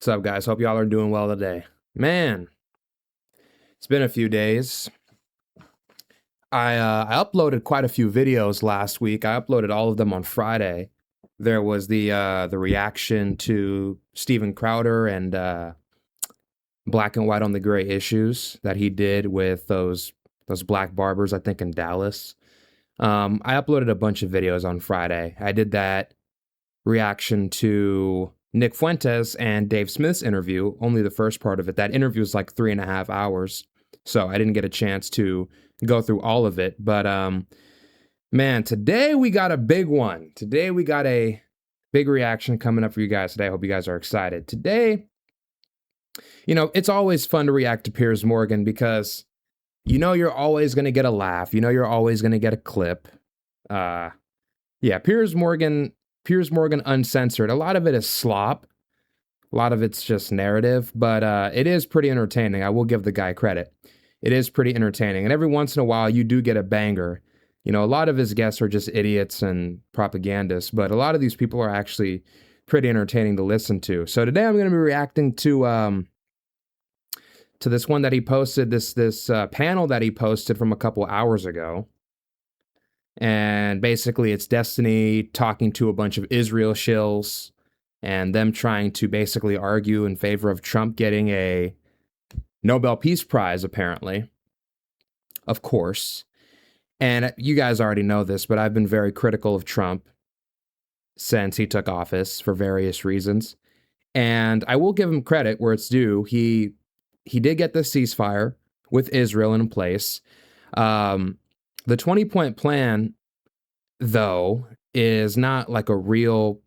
What's up, guys? Hope y'all are doing well today. Man, it's been a few days. I uploaded quite a few videos last week. I uploaded all of them on Friday. There was the reaction to Steven Crowder and Black and White on the Gray issues that he did with those black barbers, I think in Dallas. I uploaded a bunch of videos on Friday. I did that reaction to Nick Fuentes and Dave Smith's interview, only the first part of it. That interview was like 3.5 hours, so I didn't get a chance to go through all of it. But man, today we got a big one. Today we got a big reaction coming up for you guys today. I hope you guys are excited. Today, it's always fun to react to Piers Morgan because you're always going to get a laugh. You're always going to get a clip. Piers Morgan Uncensored. A lot of it is slop. A lot of it's just narrative, but it is pretty entertaining. I will give the guy credit. It is pretty entertaining. And every once in a while, you do get a banger. A lot of his guests are just idiots and propagandists, but a lot of these people are actually pretty entertaining to listen to. So today I'm going to be reacting to this one that he posted, this panel that he posted from a couple hours ago. And basically it's Destiny talking to a bunch of Israel shills and them trying to basically argue in favor of Trump getting a Nobel Peace Prize, apparently. Of course. And you guys already know this, but I've been very critical of Trump since he took office for various reasons. And I will give him credit where it's due. He did get the ceasefire with Israel in place. The 20-point plan, though, is not like a real,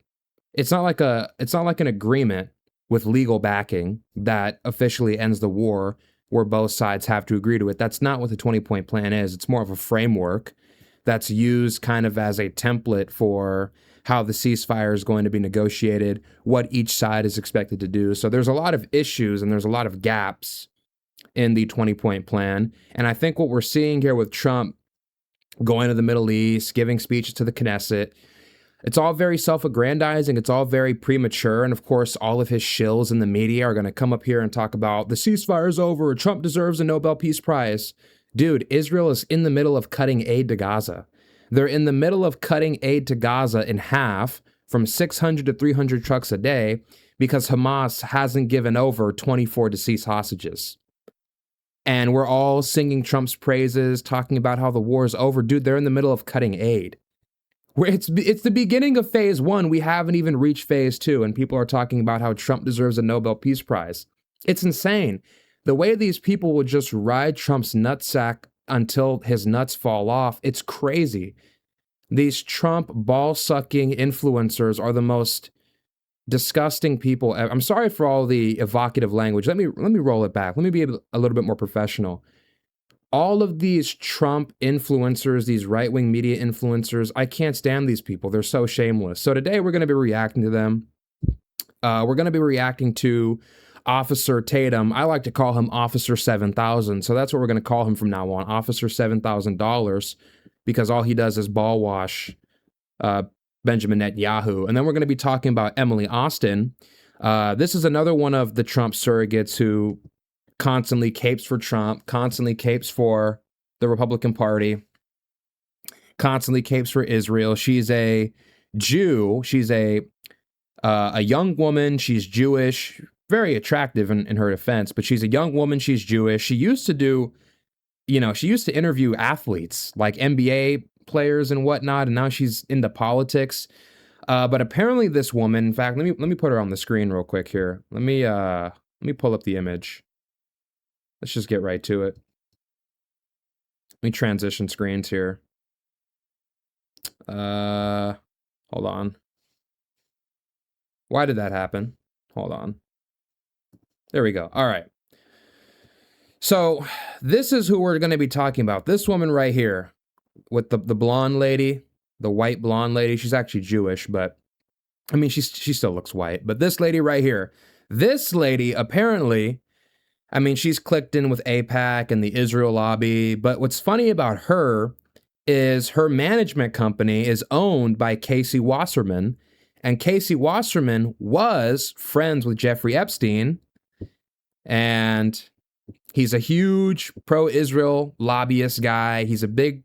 it's not like an agreement with legal backing that officially ends the war where both sides have to agree to it. That's not what the 20-point plan is. It's more of a framework that's used kind of as a template for how the ceasefire is going to be negotiated, what each side is expected to do. So there's a lot of issues and there's a lot of gaps in the 20-point plan. And I think what we're seeing here with Trump going to the Middle East, giving speeches to the Knesset, it's all very self-aggrandizing. It's all very premature. And of course, all of his shills in the media are going to come up here and talk about the ceasefire's over. Trump deserves a Nobel Peace Prize. Dude, Israel is in the middle of cutting aid to Gaza. They're in the middle of cutting aid to Gaza in half from 600 to 300 trucks a day because Hamas hasn't given over 24 deceased hostages. And we're all singing Trump's praises, talking about how the war is over. Dude, they're in the middle of cutting aid. It's the beginning of phase one. We haven't even reached phase two, and people are talking about how Trump deserves a Nobel Peace Prize. It's insane. The way these people will just ride Trump's nutsack until his nuts fall off, it's crazy. These Trump ball-sucking influencers are the most disgusting people. I'm sorry for all the evocative language. Let me roll it back. Let me be a little bit more professional. All of these Trump influencers, these right-wing media influencers, I can't stand these people. They're so shameless. So today we're going to be reacting to them. We're going to be reacting to Officer Tatum. I like to call him Officer 7,000. So that's what we're going to call him from now on, Officer $7,000, because all he does is ball wash Benjamin Netanyahu. And then we're going to be talking about Emily Austin. This is another one of the Trump surrogates who constantly capes for Trump, constantly capes for the Republican Party, constantly capes for Israel. She's a Jew. She's a young woman. She's Jewish, very attractive in her defense, but she's a young woman. She's Jewish. She used to do, she used to interview athletes like NBA players and whatnot, and now she's into politics. But apparently this woman, in fact, let me put her on the screen real quick here. Let me pull up the image. Let's just get right to it. Let me transition screens here. Hold on. Why did that happen? Hold on. There we go. All right. So this is who we're going to be talking about. This woman right here with the blonde lady, the white blonde lady. She's actually Jewish, but I mean, she still looks white. But this lady right here, this lady apparently, I mean, she's clicked in with AIPAC and the Israel lobby, but what's funny about her is her management company is owned by Casey Wasserman, And Casey Wasserman was friends with Jeffrey Epstein, and he's a huge pro-Israel lobbyist guy. He's a big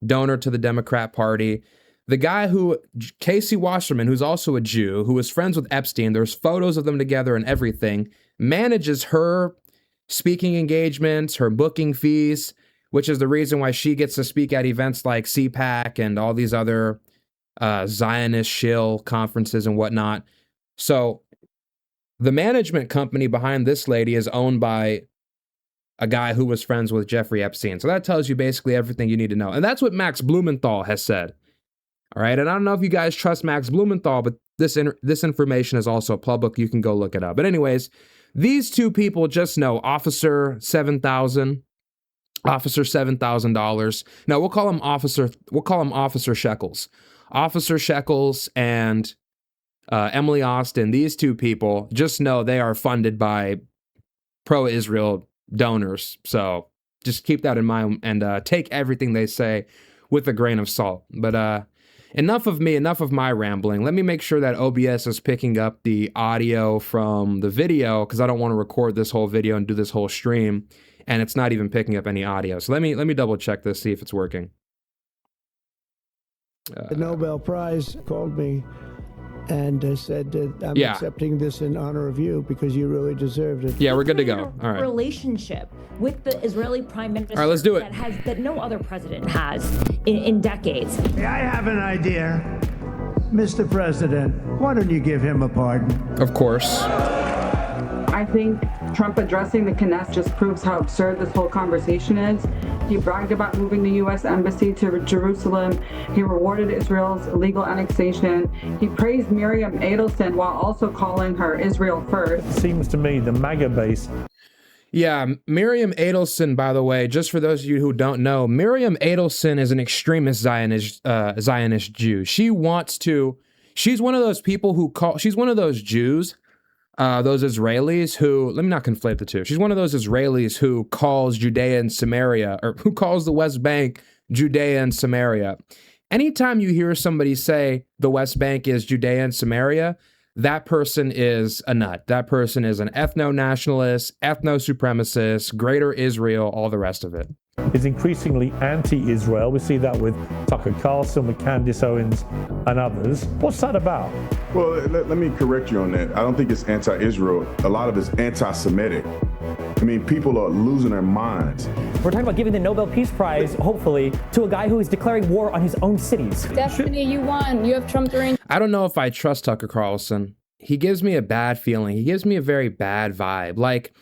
donor to the Democrat Party. The guy Casey Wasserman, who's also a Jew, who was friends with Epstein, there's photos of them together and everything, manages her speaking engagements, her booking fees, which is the reason why she gets to speak at events like CPAC and all these other Zionist shill conferences and whatnot. So the management company behind this lady is owned by a guy who was friends with Jeffrey Epstein. So that tells you basically everything you need to know. And that's what Max Blumenthal has said. All right. And I don't know if you guys trust Max Blumenthal, but this information is also public. You can go look it up. But anyways, these two people just know Officer $7,000. No, we'll call him Officer Shekels. Officer Shekels and Emily Austin, these two people, just know they are funded by pro-Israel donors. So just keep that in mind and take everything they say with a grain of salt. But enough of me, enough of my rambling. Let me make sure that OBS is picking up the audio from the video, because I don't want to record this whole video and do this whole stream, and it's not even picking up any audio. So let me double check this, see if it's working. The Nobel Prize called me and said that I'm accepting this in honor of you because you really deserved it. Yeah, we're good to go. All right. Relationship with the Israeli prime minister. All right, let's do it. That no other president has in decades. I have an idea. Mr. President, why don't you give him a pardon? Of course. I think Trump addressing the Knesset just proves how absurd this whole conversation is. He bragged about moving the U.S. embassy to Jerusalem. He rewarded Israel's illegal annexation. He praised Miriam Edelson while also calling her Israel first. It seems to me the MAGA base. Yeah, Miriam Edelson, by the way, just for those of you who don't know, Miriam Edelson is an extremist Zionist Jew. She's one of those people she's one of those Jews, those Israelis who, let me not conflate the two. She's one of those Israelis who calls Judea and Samaria, or who calls the West Bank Judea and Samaria. Anytime you hear somebody say the West Bank is Judea and Samaria, that person is a nut. That person is an ethno-nationalist, ethno-supremacist, greater Israel, all the rest of it. Is increasingly anti-Israel. We see that with Tucker Carlson, with Candace Owens and others. What's that about? Well, let me correct you on that. I don't think it's anti-Israel. A lot of it's anti-Semitic. I mean, people are losing their minds. We're talking about giving the Nobel Peace Prize, hopefully, to a guy who is declaring war on his own cities. Stephanie, you won. You have Trump during. I don't know if I trust Tucker Carlson. He gives me a bad feeling. He gives me a very bad vibe. Like,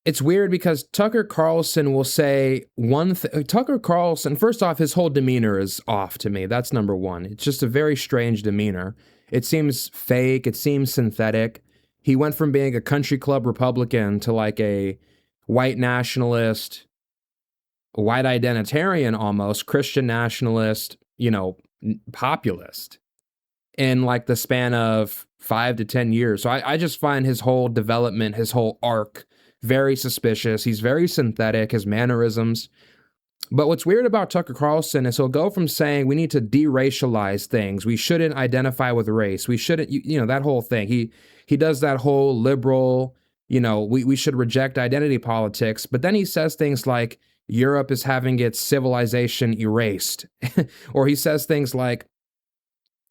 it's weird because Tucker Carlson will say one thing. Tucker Carlson, first off, his whole demeanor is off to me. That's number one. It's just a very strange demeanor. It seems fake. It seems synthetic. He went from being a country club Republican to like a white nationalist, white identitarian almost, Christian nationalist, populist in like the span of 5 to 10 years. So I just find his whole development, his whole arc, very suspicious. He's very synthetic, his mannerisms. But what's weird about Tucker Carlson is he'll go from saying we need to deracialize things, we shouldn't identify with race, we shouldn't, that whole thing. He does that whole liberal, we should reject identity politics. But then he says things like Europe is having its civilization erased. Or he says things like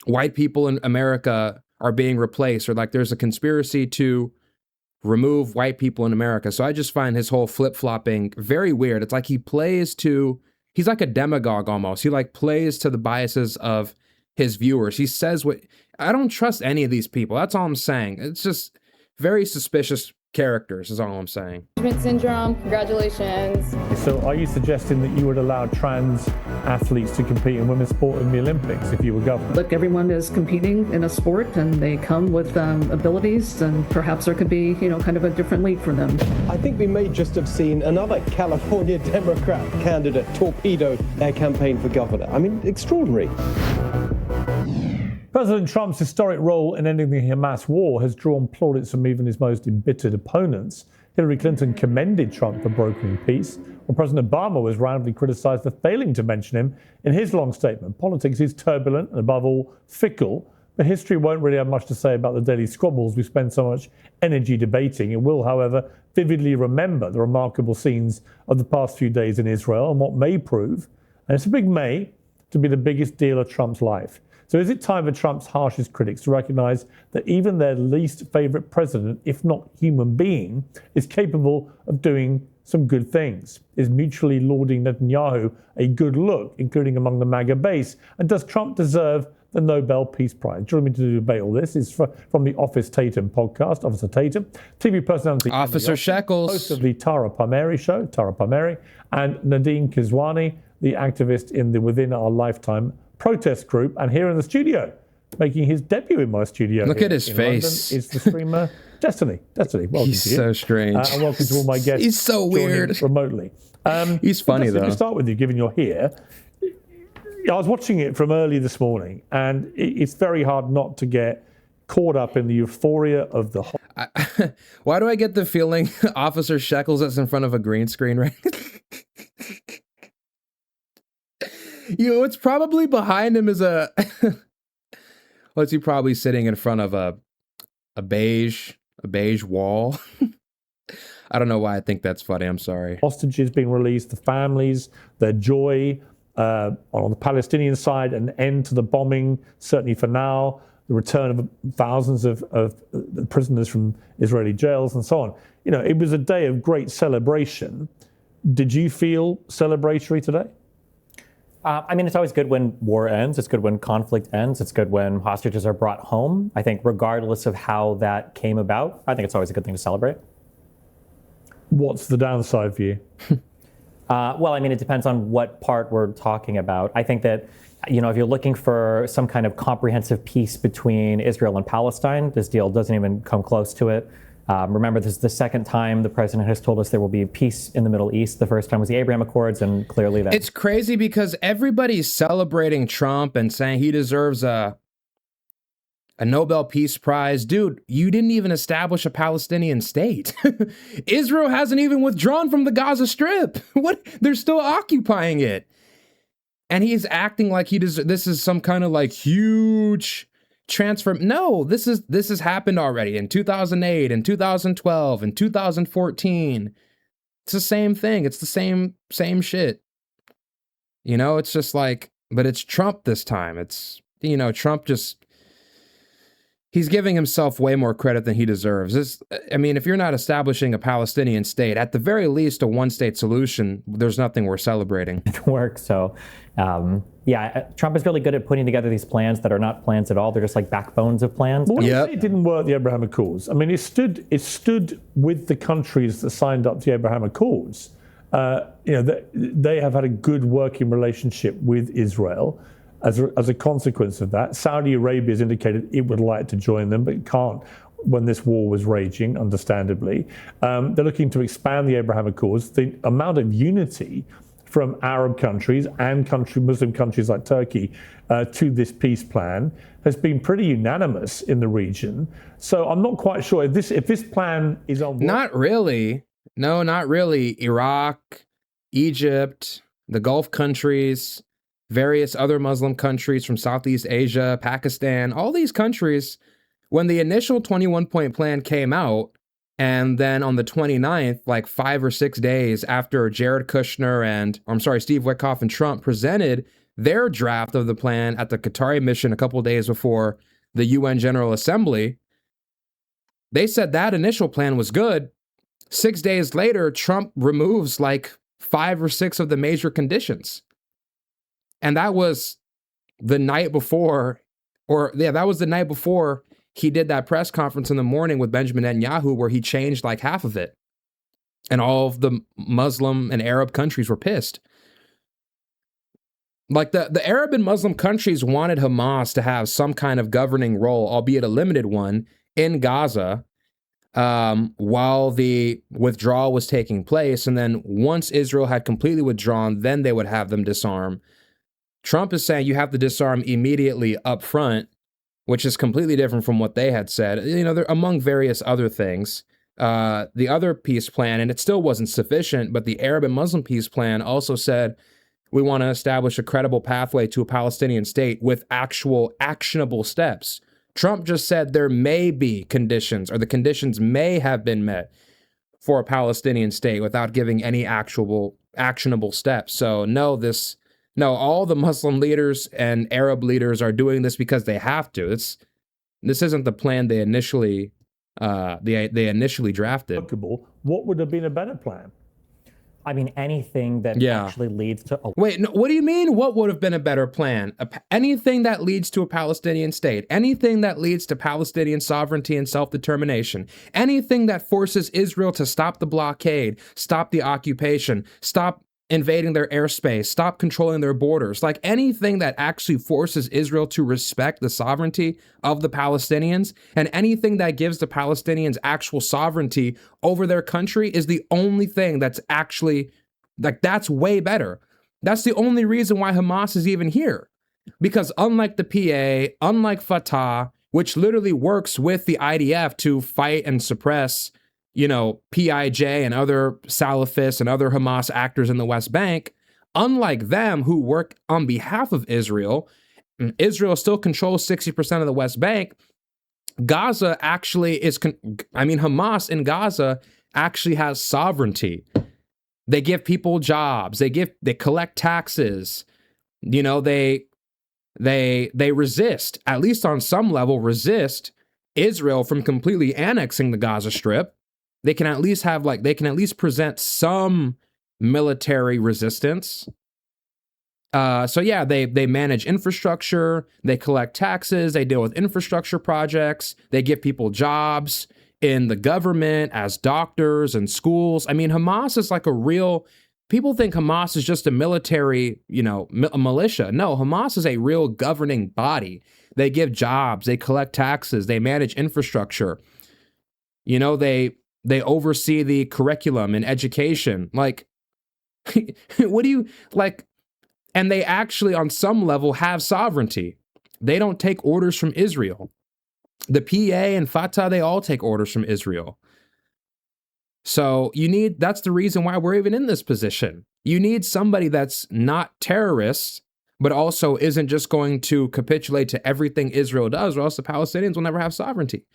white people in America are being replaced, or like there's a conspiracy to remove white people in America. So I just find his whole flip-flopping very weird. It's like he's like a demagogue almost. He like plays to the biases of his viewers. He says I don't trust any of these people. That's all I'm saying. It's just very suspicious characters is all I'm saying. Syndrome, congratulations. So are you suggesting that you would allow trans athletes to compete in women's sport in the Olympics if you were governor? Look, everyone is competing in a sport and they come with abilities, and perhaps there could be, kind of a different league for them. I think we may just have seen another California Democrat candidate torpedo their campaign for governor. I mean, extraordinary. President Trump's historic role in ending the Hamas war has drawn plaudits from even his most embittered opponents. Hillary Clinton commended Trump for brokering peace, while President Obama was roundly criticized for failing to mention him in his long statement. Politics is turbulent and, above all, fickle. But history won't really have much to say about the daily squabbles we spend so much energy debating. It will, however, vividly remember the remarkable scenes of the past few days in Israel and what may prove, and it's a big may, to be the biggest deal of Trump's life. So is it time for Trump's harshest critics to recognize that even their least favorite president, if not human being, is capable of doing some good things? Is mutually lauding Netanyahu a good look, including among the MAGA base? And does Trump deserve the Nobel Peace Prize? Joining me to debate all this is from the Office Tatum podcast, Officer Tatum, TV personality Officer Shekels, host of the Tara Palmieri show, Tara Palmieri, and Nadine Kizwani, the activist in the Within Our Lifetime protest group, and here in the studio, making his debut in my studio. Look at his face. London, is the streamer Destiny. Destiny, welcome He's to you. so strange. And welcome to all my guests. He's so weird. Remotely. He's funny, Destiny, though. Let me start with you, given you're here. I was watching it from early this morning, and it's very hard not to get caught up in the euphoria of the whole. Why do I get the feeling Officer Shekels is in front of a green screen right what's probably behind him is what's he probably sitting in front of a beige wall. I don't know why I think that's funny. I'm sorry. Hostages being released, the families, their joy on the Palestinian side, an end to the bombing, certainly for now, the return of thousands of prisoners from Israeli jails and so on. You know, it was a day of great celebration. Did you feel celebratory today? I mean, it's always good when war ends. It's good when conflict ends. It's good when hostages are brought home. I think regardless of how that came about, I think it's always a good thing to celebrate. What's the downside for you? Well, I mean, it depends on what part we're talking about. I think that, you know, if you're looking for some kind of comprehensive peace between Israel and Palestine, this deal doesn't even come close to it. Remember, this is the second time the president has told us there will be peace in the Middle East. The first time was the Abraham Accords, and clearly that... It's crazy because everybody's celebrating Trump and saying he deserves a Nobel Peace Prize. Dude, you didn't even establish a Palestinian state. Israel hasn't even withdrawn from the Gaza Strip. What? They're still occupying it. And he's acting like this is some kind of like huge transfer. No, this has happened already in 2008 and 2012 and 2014. It's the same thing. It's the same shit. You know, it's just like, but it's Trump this time. It's, you know, Trump just, he's giving himself way more credit than he deserves. I mean, if you're not establishing a Palestinian state, at the very least a one-state solution, there's nothing worth celebrating. It works. So, yeah, Trump is really good at putting together these plans that are not plans at all. They're just like backbones of plans. Well, it didn't work, the Abraham Accords. I mean, it stood with the countries that signed up to the Abraham Accords. You know, they have had a good working relationship with Israel. As a consequence of that, Saudi Arabia has indicated it would like to join them, but it can't when this war was raging, understandably. They're looking to expand the Abraham Accords. The amount of unity from Arab countries and Muslim countries like Turkey to this peace plan has been pretty unanimous in the region. So I'm not quite sure if this plan is on. Not really. No, not really. Iraq, Egypt, the Gulf countries, various other Muslim countries from Southeast Asia, Pakistan, all these countries, when the initial 21-point plan came out, and then on the 29th, like 5 or 6 days after Jared Kushner Steve Witkoff and Trump presented their draft of the plan at the Qatari mission a couple days before the UN General Assembly, they said that initial plan was good. 6 days later, Trump removes like 5 or 6 of the major conditions. And that was the night before, that was the night before he did that press conference in the morning with Benjamin Netanyahu, where he changed like half of it. And all of the Muslim and Arab countries were pissed. Like the Arab and Muslim countries wanted Hamas to have some kind of governing role, albeit a limited one, in Gaza while the withdrawal was taking place. And then once Israel had completely withdrawn, then they would have them disarm. Trump is saying you have to disarm immediately up front, which is completely different from what they had said. You know, they're among various other things. The other peace plan, and it still wasn't sufficient, but the Arab and Muslim peace plan also said, we want to establish a credible pathway to a Palestinian state with actual actionable steps. Trump just said there may be conditions, or the conditions may have been met for a Palestinian state without giving any actionable steps. So no, all the Muslim leaders and Arab leaders are doing this because they have to. This isn't the plan they initially drafted. What would have been a better plan? I mean, anything that actually leads to... Wait, no, what do you mean? What would have been a better plan? Anything that leads to a Palestinian state, anything that leads to Palestinian sovereignty and self-determination, anything that forces Israel to stop the blockade, stop the occupation, stop invading their airspace, stop controlling their borders, like anything that actually forces Israel to respect the sovereignty of the Palestinians, and anything that gives the Palestinians actual sovereignty over their country is the only thing that's actually, like, that's way better. That's the only reason why Hamas is even here. Because unlike the PA, unlike Fatah, which literally works with the IDF to fight and suppress, PIJ and other Salafists and other Hamas actors in the West Bank, unlike them who work on behalf of Israel, Israel still controls 60% of the West Bank. Gaza actually Hamas in Gaza actually has sovereignty. They give people jobs. They collect taxes. They resist, at least on some level, resist Israel from completely annexing the Gaza Strip. They can at least present some military resistance. They manage infrastructure, they collect taxes, they deal with infrastructure projects, they give people jobs in the government as doctors and schools. I mean, Hamas is like people think Hamas is just a military, a militia. No, Hamas is a real governing body. They give jobs, they collect taxes, they manage infrastructure. They oversee the curriculum and education. Like, what do you like? And they actually, on some level, have sovereignty. They don't take orders from Israel. The PA and Fatah, they all take orders from Israel. So that's the reason why we're even in this position. You need somebody that's not terrorists, but also isn't just going to capitulate to everything Israel does, or else the Palestinians will never have sovereignty.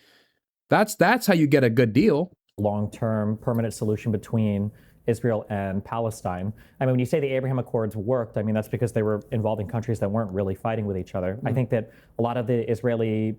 That's how you get a good deal. Long-term permanent solution between Israel and Palestine. I mean, when you say the Abraham Accords worked, I mean, that's because they were involving countries that weren't really fighting with each other. I think that a lot of the Israeli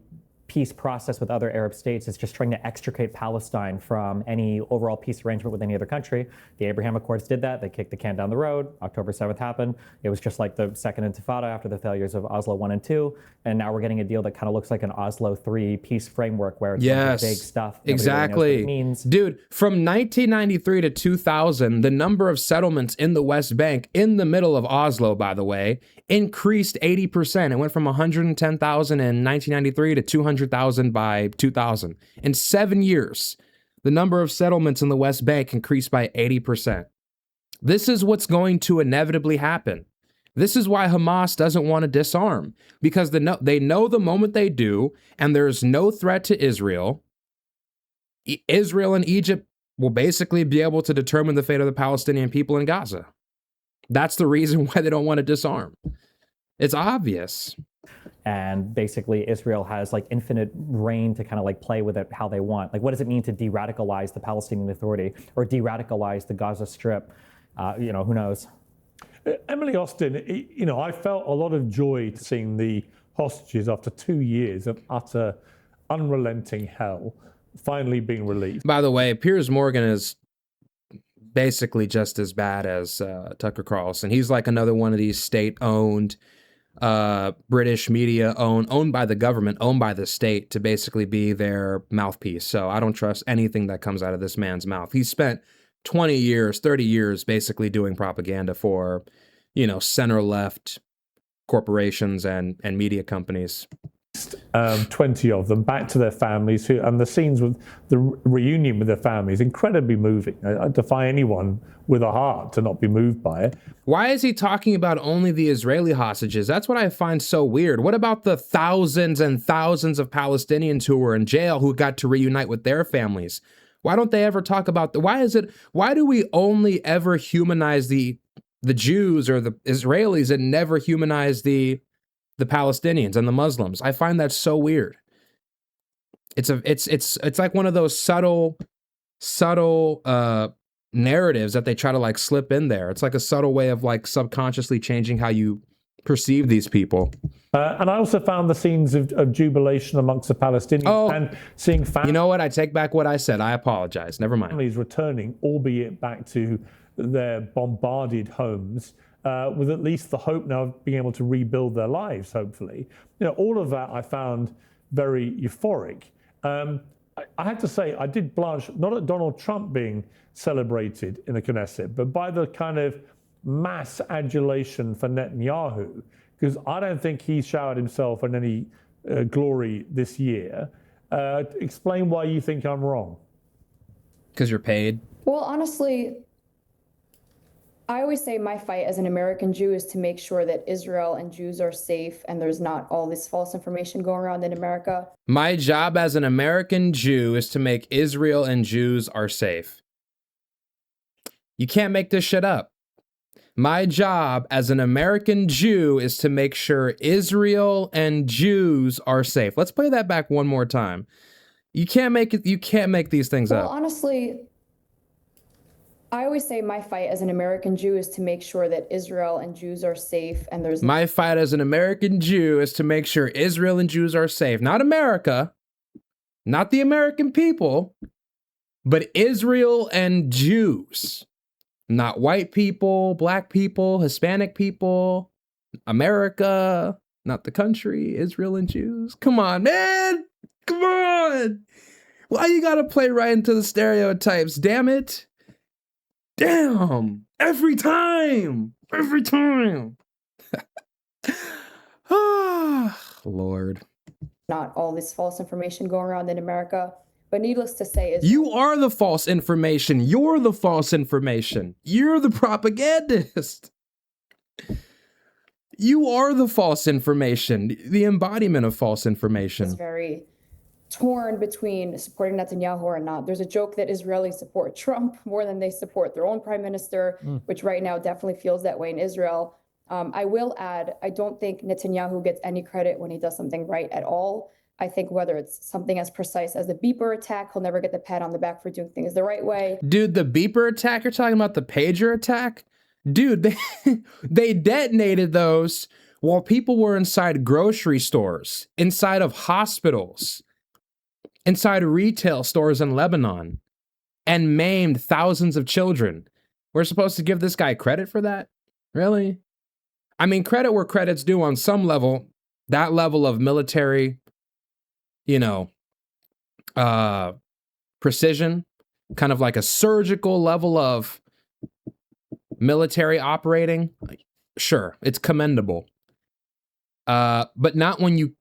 peace process with other Arab states is just trying to extricate Palestine from any overall peace arrangement with any other country. The Abraham Accords did that. They kicked the can down the road. October 7th happened. It was just like the second Intifada after the failures of Oslo 1 and 2. And now we're getting a deal that kind of looks like an Oslo 3 peace framework where it's like big stuff. Exactly. Really knows what it means. Dude, from 1993 to 2000, the number of settlements in the West Bank, in the middle of Oslo, by the way, increased 80%. It went from 110,000 in 1993 to 200,000 by 2000. In 7 years, the number of settlements in the West Bank increased by 80%. This is what's going to inevitably happen. This is why Hamas doesn't want to disarm, because they know the moment they do, and there's no threat to Israel, Israel and Egypt will basically be able to determine the fate of the Palestinian people in Gaza. That's the reason why they don't want to disarm. It's obvious. And basically Israel has like infinite reign to kind of like play with it how they want. Like, what does it mean to de-radicalize the Palestinian Authority or de-radicalize the Gaza Strip? Who knows? Emily Austin, I felt a lot of joy seeing the hostages after 2 years of utter, unrelenting hell finally being released. By the way, Piers Morgan is basically just as bad as Tucker Carlson. He's like another one of these state-owned, British media owned by the government, owned by the state to basically be their mouthpiece. So I don't trust anything that comes out of this man's mouth. He spent 20 years, 30 years basically doing propaganda for, center-left corporations and media companies. 20 of them back to their families, and the scenes with the reunion with their families, incredibly moving. I defy anyone with a heart to not be moved by it. Why is he talking about only the Israeli hostages? That's what I find so weird. What about the thousands and thousands of Palestinians who were in jail who got to reunite with their families? Why don't they ever talk about why do we only ever humanize the Jews or the Israelis and never humanize the Palestinians and the Muslims? I find that so weird. It's like one of those subtle narratives that they try to like slip in there. It's like a subtle way of like subconsciously changing how you perceive these people. And I also found the scenes of jubilation amongst the Palestinians and seeing families. You know what? I take back what I said. I apologize. Never mind. Families returning, albeit back to their bombarded homes, with at least the hope now of being able to rebuild their lives, hopefully. You know, all of that I found very euphoric. I have to say, I did blanch, not at Donald Trump being celebrated in the Knesset, but by the kind of mass adulation for Netanyahu, because I don't think he showered himself in any glory this year. Explain why you think I'm wrong. Because you're paid. Well, honestly, I always say my fight as an American Jew is to make sure that Israel and Jews are safe and there's not all this false information going around in America. My job as an American Jew is to make Israel and Jews are safe. You can't make this shit up. My job as an American Jew is to make sure Israel and Jews are safe. Let's play that back one more time. You can't make it. You can't make these things up. Well, honestly, I always say my fight as an American Jew is to make sure that Israel and Jews are safe and there's... My fight as an American Jew is to make sure Israel and Jews are safe. Not America, not the American people, but Israel and Jews. Not white people, black people, Hispanic people, America, not the country, Israel and Jews. Come on, man. Come on. Why you gotta play right into the stereotypes? Damn it. Damn. Every time. Every time. Ah, Lord. Not all this false information going around in America. But needless to say, you are the false information. You're the false information. You're the propagandist. You are the false information, the embodiment of false information. It's very torn between supporting Netanyahu or not. There's a joke that Israelis support Trump more than they support their own prime minister, which right now definitely feels that way in Israel. I will add, I don't think Netanyahu gets any credit when he does something right at all. I think whether it's something as precise as the beeper attack, he'll never get the pat on the back for doing things the right way. Dude, the beeper attack, you're talking about the pager attack? Dude, they detonated those while people were inside grocery stores, inside of hospitals, inside retail stores in Lebanon, and maimed thousands of children. We're supposed to give this guy credit for that? Really? I mean, credit where credit's due on some level. That level of military, you know, precision, kind of like a surgical level of military operating. Sure, it's commendable. But not when you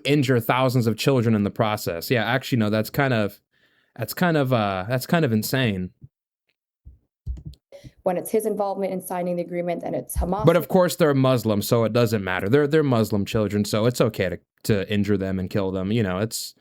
injure thousands of children in the process. Yeah, actually, no, that's kind of insane. When it's his involvement in signing the agreement and it's Hamas. But of course they're Muslim, so it doesn't matter. They're Muslim children, so it's okay to injure them and kill them. You know, it's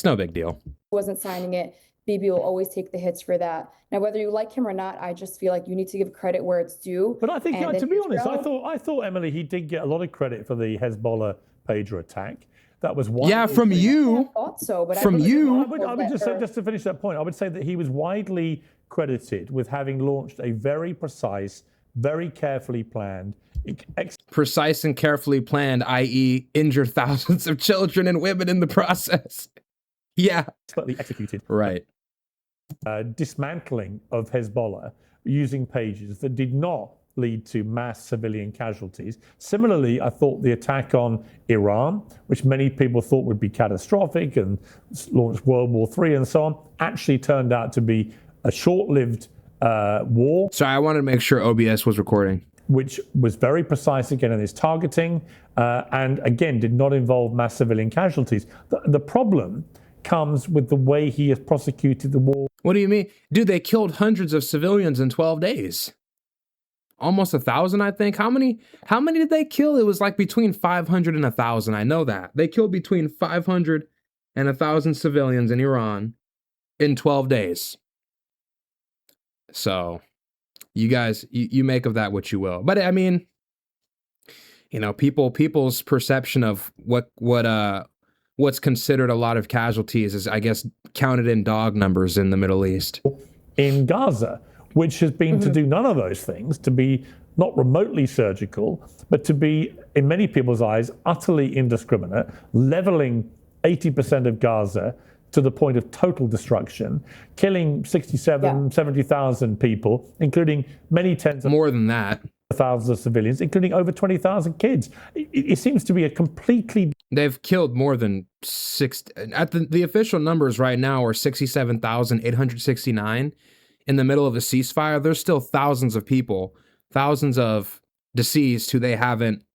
no big deal. Wasn't signing it. Bibi will always take the hits for that. Now, whether you like him or not, I just feel like you need to give credit where it's due. But I think, to be honest, I thought Emily, he did get a lot of credit for the Hezbollah pager attack. That was widely... Yeah, from you. I thought so, but from you. I would just say, just to finish that point, I would say that he was widely credited with having launched a very precise, very carefully planned... Precise and carefully planned, i.e. injure thousands of children and women in the process. Yeah. Expertly executed. Right. Dismantling of Hezbollah using pages that did not lead to mass civilian casualties. Similarly, I thought the attack on Iran, which many people thought would be catastrophic and launch World War III and so on, actually turned out to be a short-lived war. Sorry, I wanted to make sure OBS was recording. Which was very precise again in its targeting and again did not involve mass civilian casualties. The problem comes with the way he has prosecuted the war. What do you mean? Dude, they killed hundreds of civilians in 12 days. Almost 1,000, I think. How many did they kill? It was like between 500 and 1,000. I know that. They killed between 500 and 1,000 civilians in Iran in 12 days. So, you guys, you make of that what you will. But I mean, you know, people's perception of what what's considered a lot of casualties is, I guess, counted in dog numbers in the Middle East. In Gaza, which has been to do none of those things, to be not remotely surgical, but to be, in many people's eyes, utterly indiscriminate, leveling 80% of Gaza to the point of total destruction, killing 70,000 people, including many tens of more than that. Thousands of civilians, including over 20,000 kids. It seems to be a completely... They've killed more than the official numbers right now are 67,869. In the middle of a ceasefire, there's still thousands of people, thousands of deceased who they haven't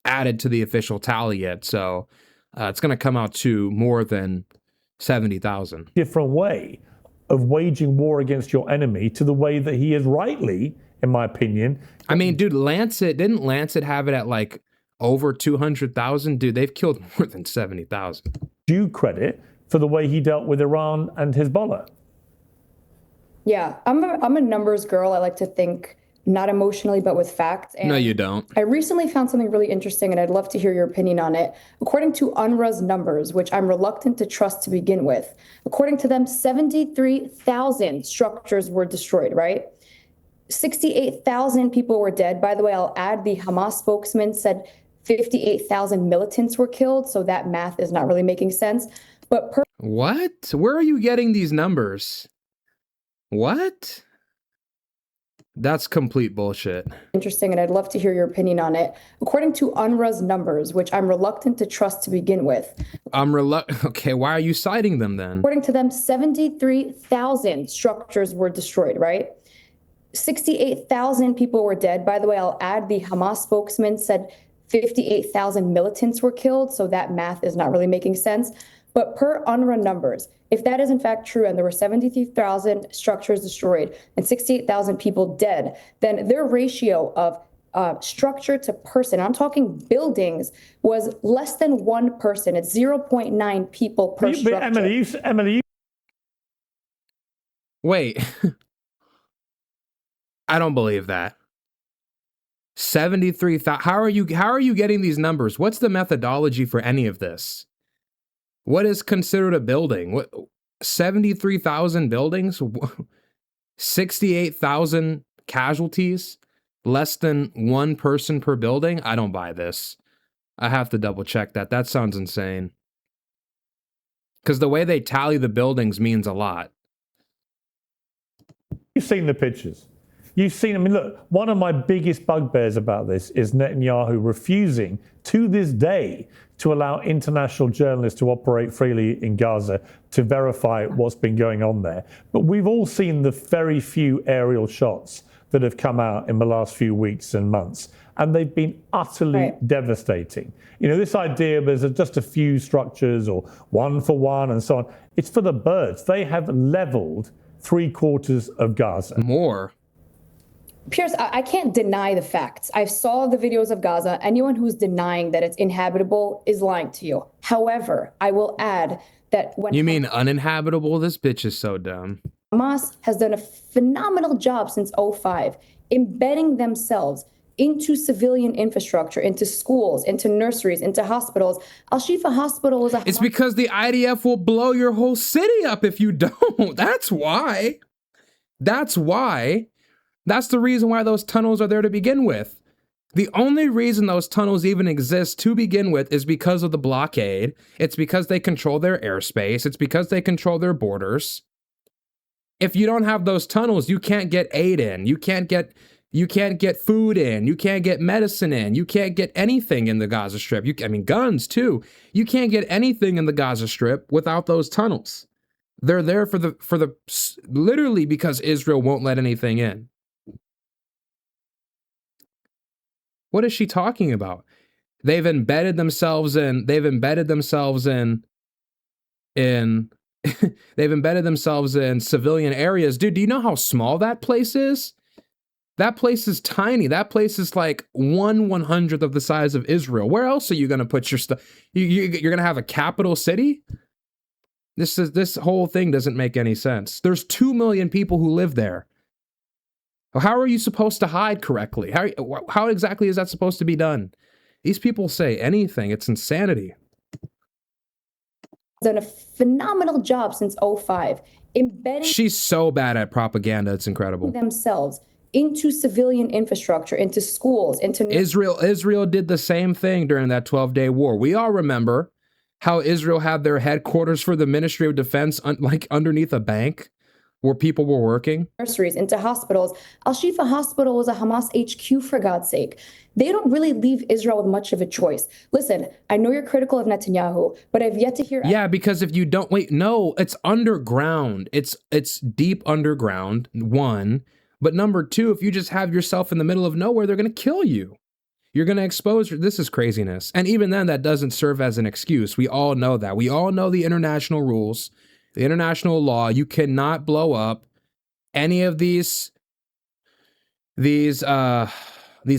added to the official tally yet. So it's going to come out to more than 70,000. Different way of waging war against your enemy to the way that he is rightly, in my opinion. I mean, dude, didn't Lancet have it at like over 200,000? Dude, they've killed more than 70,000. Due credit for the way he dealt with Iran and Hezbollah. Yeah, I'm a numbers girl. I like to think not emotionally, but with facts. And no, you don't. I recently found something really interesting, and I'd love to hear your opinion on it. According to UNRWA's numbers, which I'm reluctant to trust to begin with, according to them, 73,000 structures were destroyed, right? 68,000 people were dead. By the way, I'll add the Hamas spokesman said 58,000 militants were killed, so that math is not really making sense. But what? Where are you getting these numbers? What? That's complete bullshit. Interesting, and I'd love to hear your opinion on it. According to UNRWA's numbers, which I'm reluctant to trust to begin with. Okay, why are you citing them then? According to them, 73,000 structures were destroyed, right? 68,000 people were dead. By the way, I'll add the Hamas spokesman said 58,000 militants were killed, so that math is not really making sense. But per UNRWA numbers, if that is in fact true and there were 73,000 structures destroyed and 68,000 people dead, then their ratio of structure to person, I'm talking buildings, was less than one person. It's 0.9 people per structure. Emily, wait. I don't believe that. 73,000. How are you getting these numbers? What's the methodology for any of this? What is considered a building? What 73,000 buildings? 68,000 casualties? Less than one person per building? I don't buy this. I have to double check that. That sounds insane. Because the way they tally the buildings means a lot. You've seen the pictures. You've seen, I mean, look, one of my biggest bugbears about this is Netanyahu refusing to this day to allow international journalists to operate freely in Gaza to verify what's been going on there. But we've all seen the very few aerial shots that have come out in the last few weeks and months, and they've been utterly devastating. You know, this idea there's just a few structures or one for one and so on, it's for the birds. They have leveled 3/4 of Gaza. More. Piers, I can't deny the facts. I saw the videos of Gaza. Anyone who's denying that it's inhabitable is lying to you. However, I will add that when... You mean uninhabitable? This bitch is so dumb. Hamas has done a phenomenal job since 2005, embedding themselves into civilian infrastructure, into schools, into nurseries, into hospitals. Al-Shifa Hospital is a... It's because the IDF will blow your whole city up if you don't. That's why. That's why. That's the reason why those tunnels are there to begin with. The only reason those tunnels even exist to begin with is because of the blockade. It's because they control their airspace. It's because they control their borders. If you don't have those tunnels, you can't get aid in. You can't get food in. You can't get medicine in. You can't get anything in the Gaza Strip. I mean, guns too. You can't get anything in the Gaza Strip without those tunnels. They're there for the literally because Israel won't let anything in. What is she talking about? They've embedded themselves in they've embedded themselves in civilian areas. Dude, do you know how small that place is? That place is tiny. That place is like 1/100th of the size of Israel. Where else are you going to put your stuff? You're going to have a capital city? This whole thing doesn't make any sense. There's 2 million people who live there. How are you supposed to hide correctly? How exactly is that supposed to be done? These people say anything. It's insanity. done a phenomenal job since 2005, embedding She's so bad at propaganda. It's incredible. themselves into civilian infrastructure, into schools, into Israel did the same thing during that 12-day war. We all remember how Israel had their headquarters for the Ministry of Defense like underneath a bank where people were working. Nurseries, into hospitals. Al-Shifa Hospital was a Hamas HQ, for God's sake. They don't really leave Israel with much of a choice. Listen, I know you're critical of Netanyahu, but I've yet to hear... Yeah, because if you don't... Wait, no, it's underground. It's deep underground, one. But number two, if you just have yourself in the middle of nowhere, they're going to kill you. You're going to expose... This is craziness. And even then, that doesn't serve as an excuse. We all know that. We all know the international rules, the international law. You cannot blow up any of these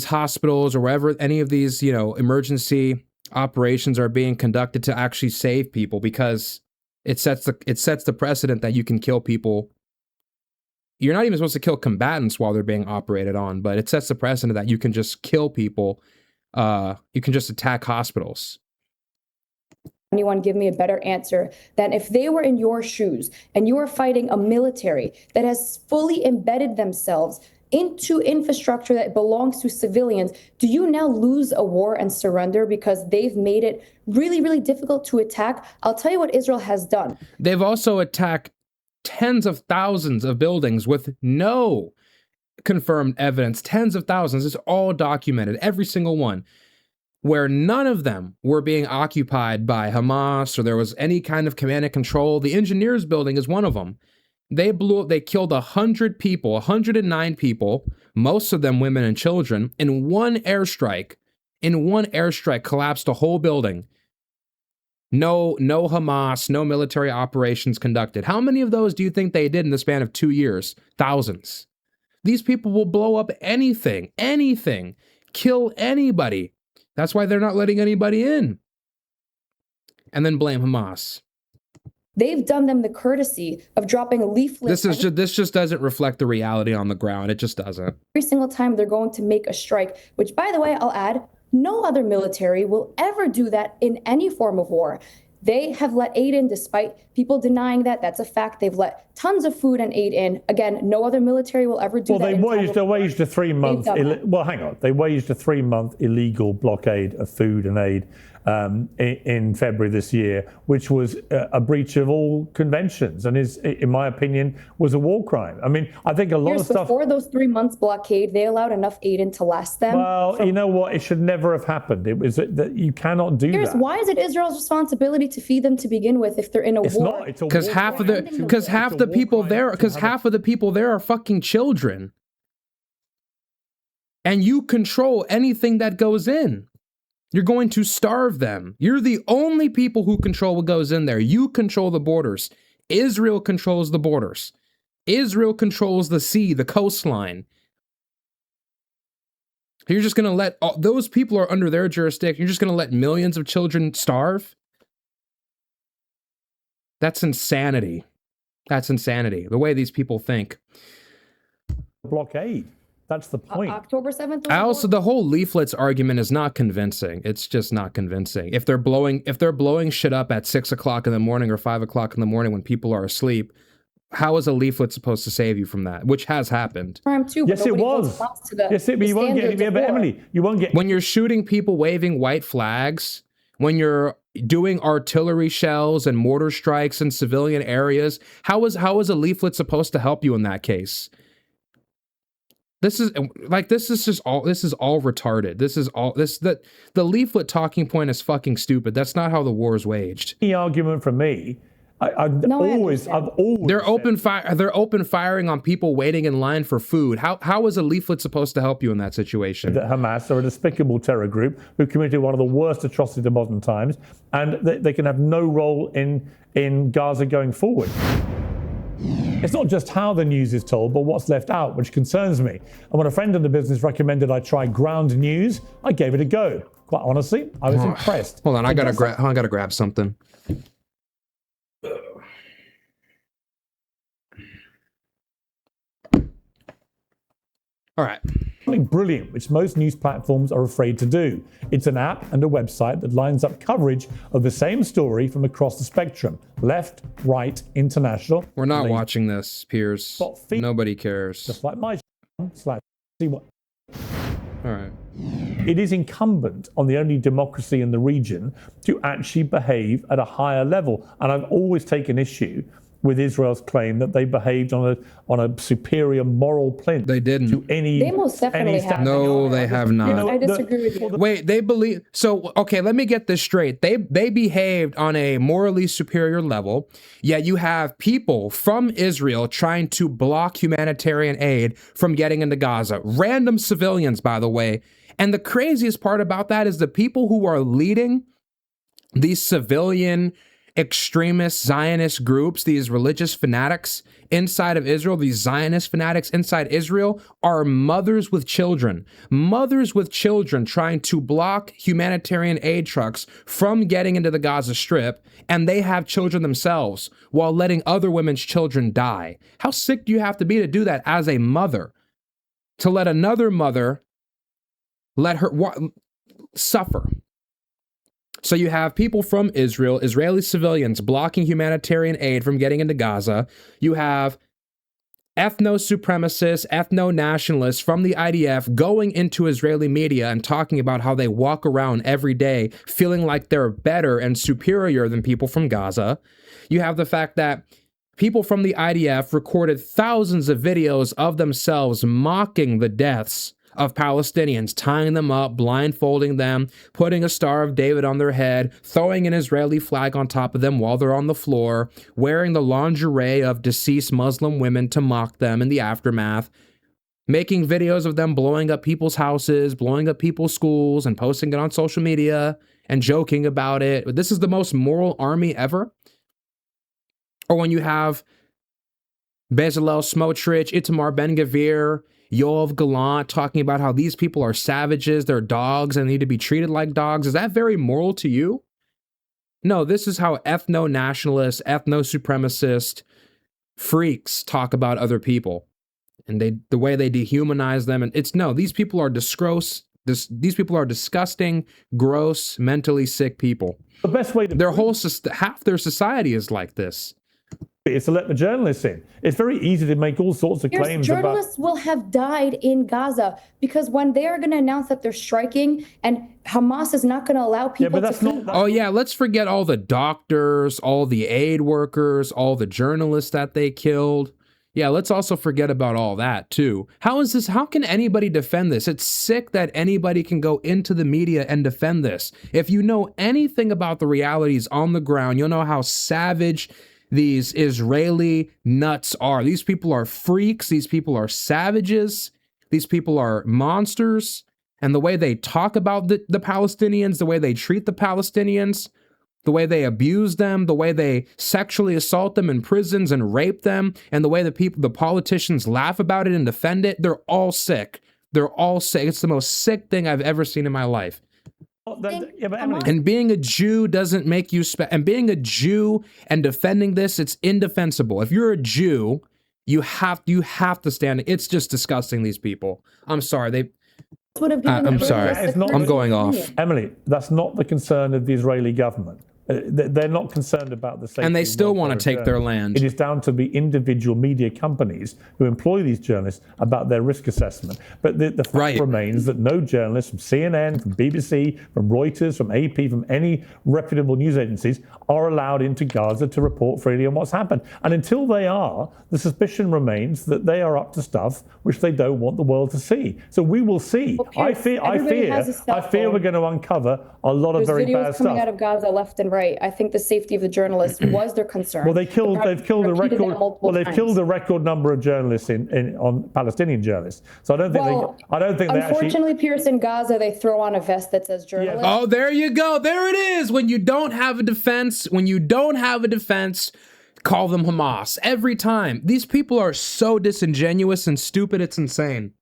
hospitals or wherever any of these, emergency operations are being conducted to actually save people, because it sets the precedent that you can kill people. You're not even supposed to kill combatants while they're being operated on, but it sets the precedent that you can just kill people. You can just attack hospitals. Anyone give me a better answer than if they were in your shoes and you were fighting a military that has fully embedded themselves into infrastructure that belongs to civilians? Do you now lose a war and surrender because they've made it really, really difficult to attack? I'll tell you what Israel has done. They've also attacked tens of thousands of buildings with no confirmed evidence. Tens of thousands. It's all documented, every single one, where none of them were being occupied by Hamas or there was any kind of command and control. The engineers building is one of them. They killed 100 people, 109 people, most of them women and children, in one airstrike. In one airstrike, collapsed a whole building. No Hamas, no military operations conducted. How many of those do you think they did in the span of 2 years? Thousands. These people will blow up anything, kill anybody. That's why they're not letting anybody in. And then blame Hamas. They've done them the courtesy of dropping leaflets. This just doesn't reflect the reality on the ground. It just doesn't. Every single time they're going to make a strike, which, by the way, I'll add, no other military will ever do that in any form of war. They have let aid in despite people denying that. That's a fact. They've let tons of food and aid in. Again, no other military will ever do that. Well, they waged a 3-month... Well, hang on. They waged a 3-month illegal blockade of food and aid in February this year, which was a breach of all conventions and is, in my opinion, was a war crime. I mean, I think a lot of stuff... Before those 3 months blockade, they allowed enough aid in to last them. Well, you know what? It should never have happened. It was that you cannot do that. Why is it Israel's responsibility to feed them to begin with if they're in a war? Because half of the people there are fucking children. And you control anything that goes in. You're going to starve them. You're the only people who control what goes in there. You control the borders. Israel controls the borders. Israel controls the sea, the coastline. You're just going to let those people are under their jurisdiction. You're just going to let millions of children starve? That's insanity. That's insanity. The way these people think. Blockade. That's the point. October 7th. Also, the whole leaflets argument is not convincing. It's just not convincing. If they're blowing shit up at 6 o'clock in the morning or 5 o'clock in the morning when people are asleep, how is a leaflet supposed to save you from that? Which has happened. Yes, it was. Yes, you won't get. But Emily, you won't get. When you're shooting people waving white flags, when you're doing artillery shells and mortar strikes in civilian areas, how is a leaflet supposed to help you in that case? This is all retarded. The leaflet talking point is fucking stupid. That's not how the war is waged. The argument for me, I've always they're open firing on people waiting in line for food. How is a leaflet supposed to help you in that situation? That Hamas are a despicable terror group who committed one of the worst atrocities of modern times, and they can have no role in Gaza going forward. It's not just how the news is told, but what's left out, which concerns me. And when a friend in the business recommended I try ground news, I gave it a go. Quite honestly, I was impressed. Hold on, I gotta grab something. All right. something brilliant, which most news platforms are afraid to do. It's an app and a website that lines up coverage of the same story from across the spectrum. Left, right, international. We're not watching this, Piers. Nobody cares. Just like my see what. All right. It is incumbent on the only democracy in the region to actually behave at a higher level. And I've always taken issue with Israel's claim that they behaved on a superior moral plinth. They didn't. To any, They most definitely have. No, they have not. I disagree with you. Wait, they believe... So, okay, let me get this straight. They behaved on a morally superior level, yet you have people from Israel trying to block humanitarian aid from getting into Gaza. Random civilians, by the way. And the craziest part about that is the people who are leading these civilian extremist Zionist groups, these religious fanatics inside of Israel, these Zionist fanatics inside Israel, are mothers with children trying to block humanitarian aid trucks from getting into the Gaza Strip, and they have children themselves while letting other women's children die. How sick do you have to be to do that as a mother? To let another mother let her suffer. So you have people from Israel, Israeli civilians blocking humanitarian aid from getting into Gaza. You have ethno-supremacists, ethno-nationalists from the IDF going into Israeli media and talking about how they walk around every day feeling like they're better and superior than people from Gaza. You have the fact that people from the IDF recorded thousands of videos of themselves mocking the deaths of Palestinians, tying them up, blindfolding them, putting a Star of David on their head, throwing an Israeli flag on top of them while they're on the floor, wearing the lingerie of deceased Muslim women to mock them in the aftermath, making videos of them blowing up people's houses, blowing up people's schools, and posting it on social media and joking about it. This is the most moral army ever. Or when you have Bezalel Smotrich, Itamar Ben-Gvir, Yoav Gallant talking about how these people are savages, they're dogs, and need to be treated like dogs. Is that very moral to you? No, this is how ethno-nationalists, ethno-supremacist freaks talk about other people. And the way they dehumanize them. And these people are these people are disgusting, gross, mentally sick people. The best way to... half their society is like this. Is to let the journalists in. It's very easy to make all sorts of claims about... Journalists will have died in Gaza because when they are going to announce that they're striking and Hamas is not going to allow people to... Let's forget all the doctors, all the aid workers, all the journalists that they killed. Yeah, let's also forget about all that too. How can anybody defend this? It's sick that anybody can go into the media and defend this. If you know anything about the realities on the ground, you'll know how savage these Israeli nuts are. These people are freaks. These people are savages. These people are monsters. And the way they talk about the Palestinians, the way they treat the Palestinians, the way they abuse them, the way they sexually assault them in prisons and rape them, and the way the politicians laugh about it and defend it, they're all sick. They're all sick. It's the most sick thing I've ever seen in my life. And being a Jew doesn't make you and being a Jew and defending this, it's indefensible. If you're a Jew, you have to stand. It's just disgusting, these people. I'm sorry. I'm sorry. I'm going off. Emily, that's not the concern of the Israeli government. They're not concerned about the safety. And they still want to take their land. It is down to the individual media companies who employ these journalists about their risk assessment. But the fact remains that no journalist from CNN, from BBC, from Reuters, from AP, from any reputable news agencies are allowed into Gaza to report freely on what's happened. And until they are, the suspicion remains that they are up to stuff which they don't want the world to see. So we will see. I fear we're going to uncover a lot of very bad stuff. There's videos coming out of Gaza left and right. I think the safety of the journalists was their concern. Well, they've killed a record number of journalists on Palestinian journalists. So I don't think unfortunately, Piers, in Gaza, they throw on a vest that says journalist. Oh, there you go. There it is. When you don't have a defense, call them Hamas every time. These people are so disingenuous and stupid. It's insane.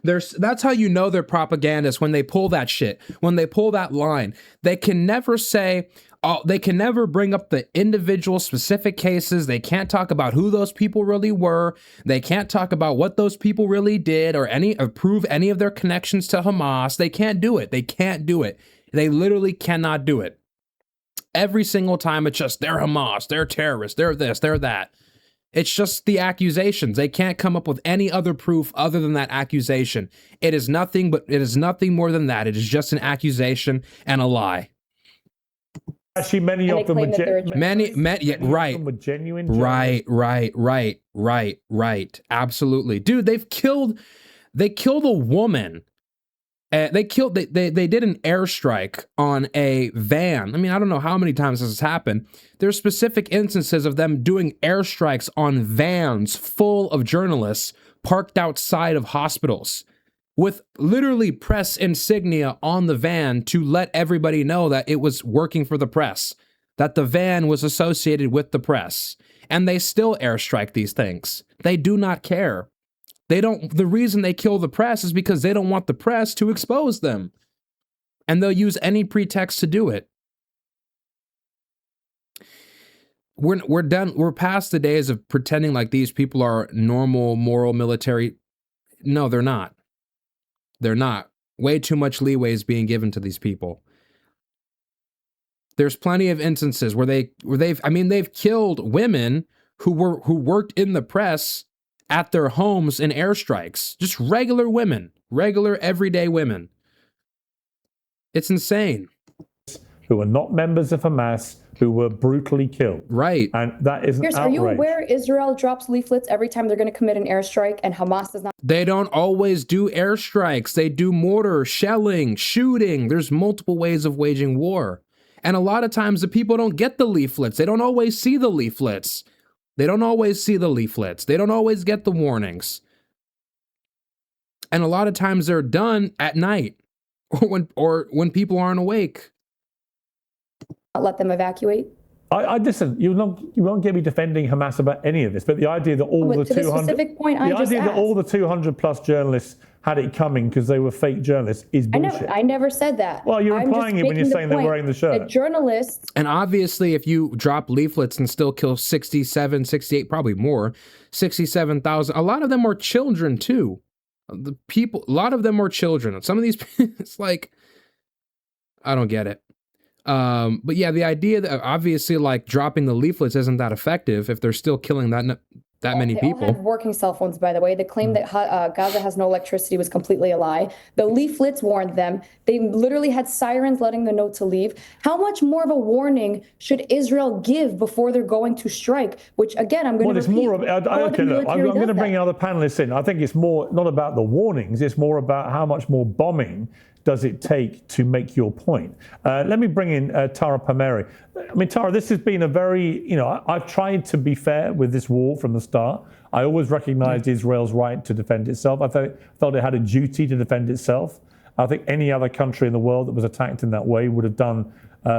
That's how you know they're propagandists, when they pull that shit, when they pull that line. They can never say, They can never bring up the individual specific cases. They can't talk about who those people really were. They can't talk about what those people really did or prove any of their connections to Hamas. They can't do it. They can't do it. They literally cannot do it. Every single time it's just, they're Hamas, they're terrorists, they're this, they're that. It's just the accusations. They can't come up with any other proof other than that accusation. It is nothing more than that. It is just an accusation and a lie. Actually, many of them were genuine. Right. Absolutely. Dude, they killed a woman. They did an airstrike on a van. I mean, I don't know how many times this has happened. There's specific instances of them doing airstrikes on vans full of journalists parked outside of hospitals with literally press insignia on the van to let everybody know that it was working for the press, that the van was associated with the press. And they still airstrike these things. They do not care. The reason they kill the press is because they don't want the press to expose them. And they'll use any pretext to do it. We're done. We're past the days of pretending like these people are normal, moral, military. No, they're not. They're not. Way too much leeway is being given to these people. There's plenty of instances where they've killed women who worked in the press at their homes in airstrikes. Just regular women, regular everyday women. It's insane. Who are not members of Hamas, who were brutally killed. Right. And that is an outrage. Are you aware Israel drops leaflets every time they're going to commit an airstrike and Hamas does not? They don't always do airstrikes. They do mortar, shelling, shooting. There's multiple ways of waging war. And a lot of times the people don't get the leaflets. They don't always see the leaflets. They don't always get the warnings. And a lot of times they're done at night or when people aren't awake. Let them evacuate? I listen, you won't get me defending Hamas about any of this, but the idea that all the 200 plus journalists had it coming because they were fake journalists is bullshit. I never said that. Well, you're implying it when you're saying they're wearing the shirt. Journalists. And obviously, if you drop leaflets and still kill 67, 68, probably more, 67,000, a lot of them are children too. A lot of them are children. Some of these, it's like, I don't get it. But yeah, the idea that obviously like dropping the leaflets isn't that effective if they're still killing that many people. They all have working cell phones, by the way. The claim that Gaza has no electricity was completely a lie. The leaflets warned them. They literally had sirens letting them know to leave. How much more of a warning should Israel give before they're going to strike? Which again, I'm going to repeat. I'm going to bring other panelists in. I think it's more not about the warnings. It's more about how much more bombing does it take to make your point. Let me bring in Tara Palmieri. I mean, Tara, this has been a very, I've tried to be fair with this war from the start. I always recognized Israel's right to defend itself. I felt it had a duty to defend itself. I think any other country in the world that was attacked in that way would have done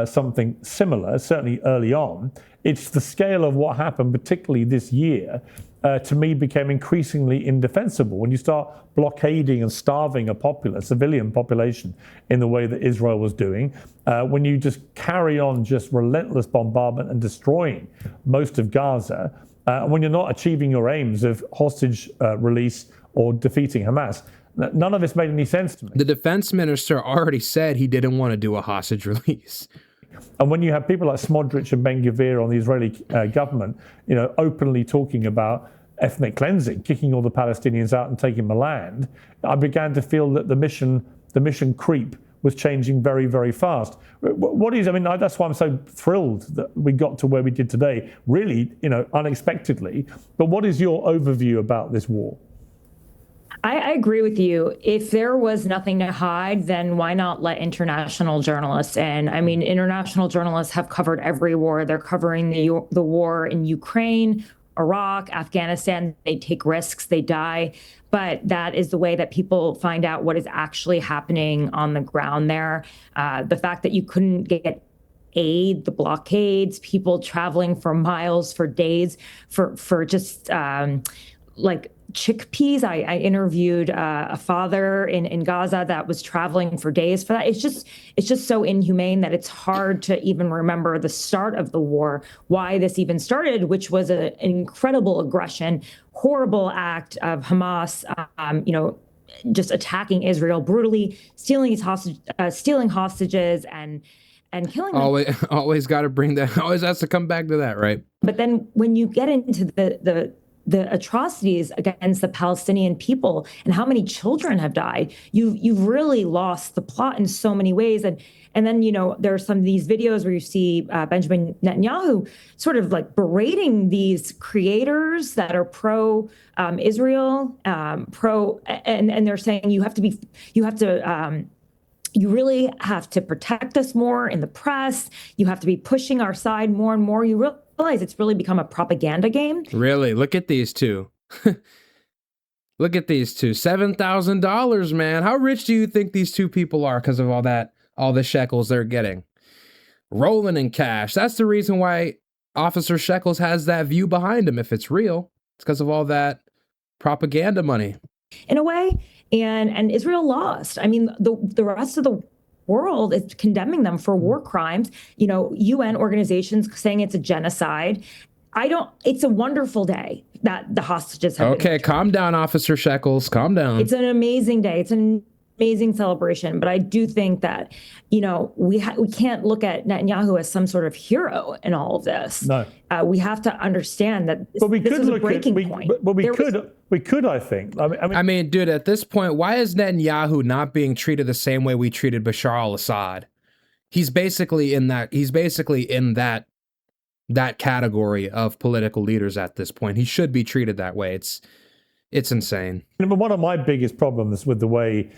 something similar, certainly early on. It's the scale of what happened, particularly this year, to me became increasingly indefensible. When you start blockading and starving a civilian population in the way that Israel was doing, when you just carry on just relentless bombardment and destroying most of Gaza, when you're not achieving your aims of hostage release or defeating Hamas, none of this made any sense to me. The defense minister already said he didn't want to do a hostage release. And when you have people like Smodrich and Ben-Gvir on the Israeli government, openly talking about ethnic cleansing, kicking all the Palestinians out and taking the land, I began to feel that the mission creep was changing very, very fast. That's why I'm so thrilled that we got to where we did today, really, unexpectedly. But what is your overview about this war? I agree with you. If there was nothing to hide, then why not let international journalists in? I mean, international journalists have covered every war. They're covering the war in Ukraine, Iraq, Afghanistan. They take risks, they die. But that is the way that people find out what is actually happening on the ground there. The fact that you couldn't get aid, the blockades, people traveling for miles, for days, for just like chickpeas. I interviewed a father in Gaza that was traveling for days for that. It's just so inhumane that it's hard to even remember the start of the war, why this even started, which was an incredible aggression, horrible act of Hamas, just attacking Israel brutally, stealing hostages and killing them. Always got to bring that. Always has to come back to that, right? But then when you get into the atrocities against the Palestinian people and how many children have died, you've really lost the plot in so many ways. And then, there are some of these videos where you see Benjamin Netanyahu sort of like berating these creators that are pro Israel, and they're saying you really have to protect us more in the press. You have to be pushing our side more and more. You realize it's really become a propaganda game. Really? Look at these two. Look at these two. $7,000, man. How rich do you think these two people are because of all the shekels they're getting? Rolling in cash. That's the reason why Officer Shekels has that view behind him, if it's real. It's because of all that propaganda money. In a way, and Israel lost. I mean, the rest of the world is condemning them for war crimes. UN organizations saying it's a genocide. It's a wonderful day that the hostages have been. Calm down, Officer Shekels. Calm down. It's an amazing day. It's an amazing celebration. But I do think that, we can't look at Netanyahu as some sort of hero in all of this. No. We have to understand that this is a breaking point. We could, I think. I mean, dude, at this point, why is Netanyahu not being treated the same way we treated Bashar al-Assad? He's basically in that category of political leaders at this point. He should be treated that way. It's insane. One of my biggest problems with the way,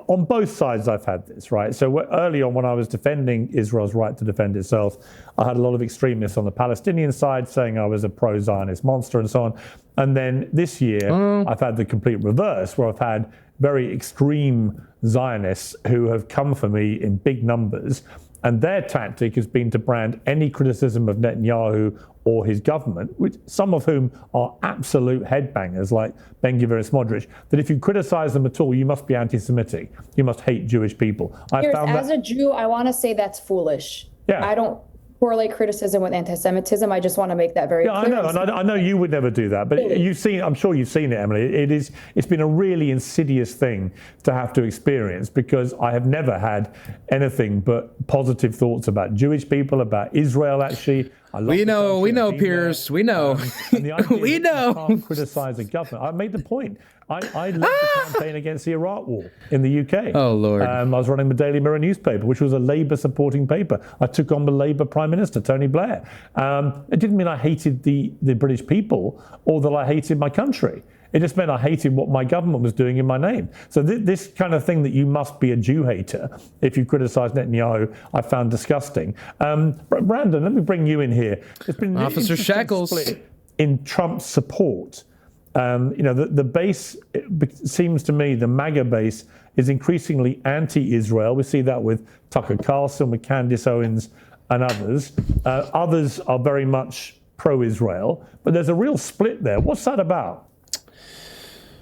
on both sides I've had this, right? So early on when I was defending Israel's right to defend itself, I had a lot of extremists on the Palestinian side saying I was a pro-Zionist monster and so on. And then this year, I've had the complete reverse, where I've had very extreme Zionists who have come for me in big numbers. And their tactic has been to brand any criticism of Netanyahu or his government, which some of whom are absolute headbangers like Ben-Gvir and Smotrich, that if you criticize them at all, you must be anti-Semitic. You must hate Jewish people. As a Jew, I want to say that's foolish. Yeah. I don't correlate criticism with anti-Semitism. I just want to make that very clear. I know, and I know you would never do that, but I'm sure you've seen it, Emily. It's been a really insidious thing to have to experience, because I have never had anything but positive thoughts about Jewish people, about Israel, actually. We know, Piers. We know. We know. You can't criticize a government. I made the point. I led the campaign against the Iraq War in the UK. Oh, Lord. I was running the Daily Mirror newspaper, which was a Labour-supporting paper. I took on the Labour Prime Minister, Tony Blair. It didn't mean I hated the British people or that I hated my country. It just meant I hated what my government was doing in my name. So this kind of thing that you must be a Jew hater if you criticize Netanyahu, I found disgusting. Brandon, let me bring you in here. There's been an Officer Shekels split in Trump's support. The base, it seems to me, the MAGA base is increasingly anti-Israel. We see that with Tucker Carlson, with Candace Owens and others. Others are very much pro-Israel, but there's a real split there. What's that about?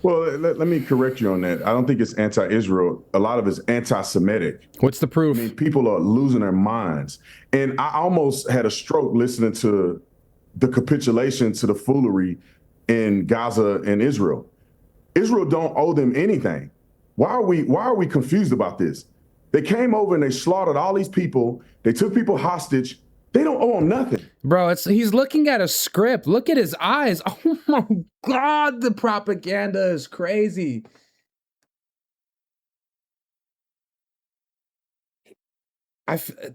Well, let me correct you on that. I don't think it's anti-Israel. A lot of it's anti-Semitic. What's the proof? I mean, people are losing their minds. And I almost had a stroke listening to the capitulation to the foolery in Gaza and Israel. Israel don't owe them anything. Why are we confused about this? They came over and they slaughtered all these people. They took people hostage. They don't owe him nothing. Bro, he's looking at a script. Look at his eyes. Oh my God, the propaganda is crazy.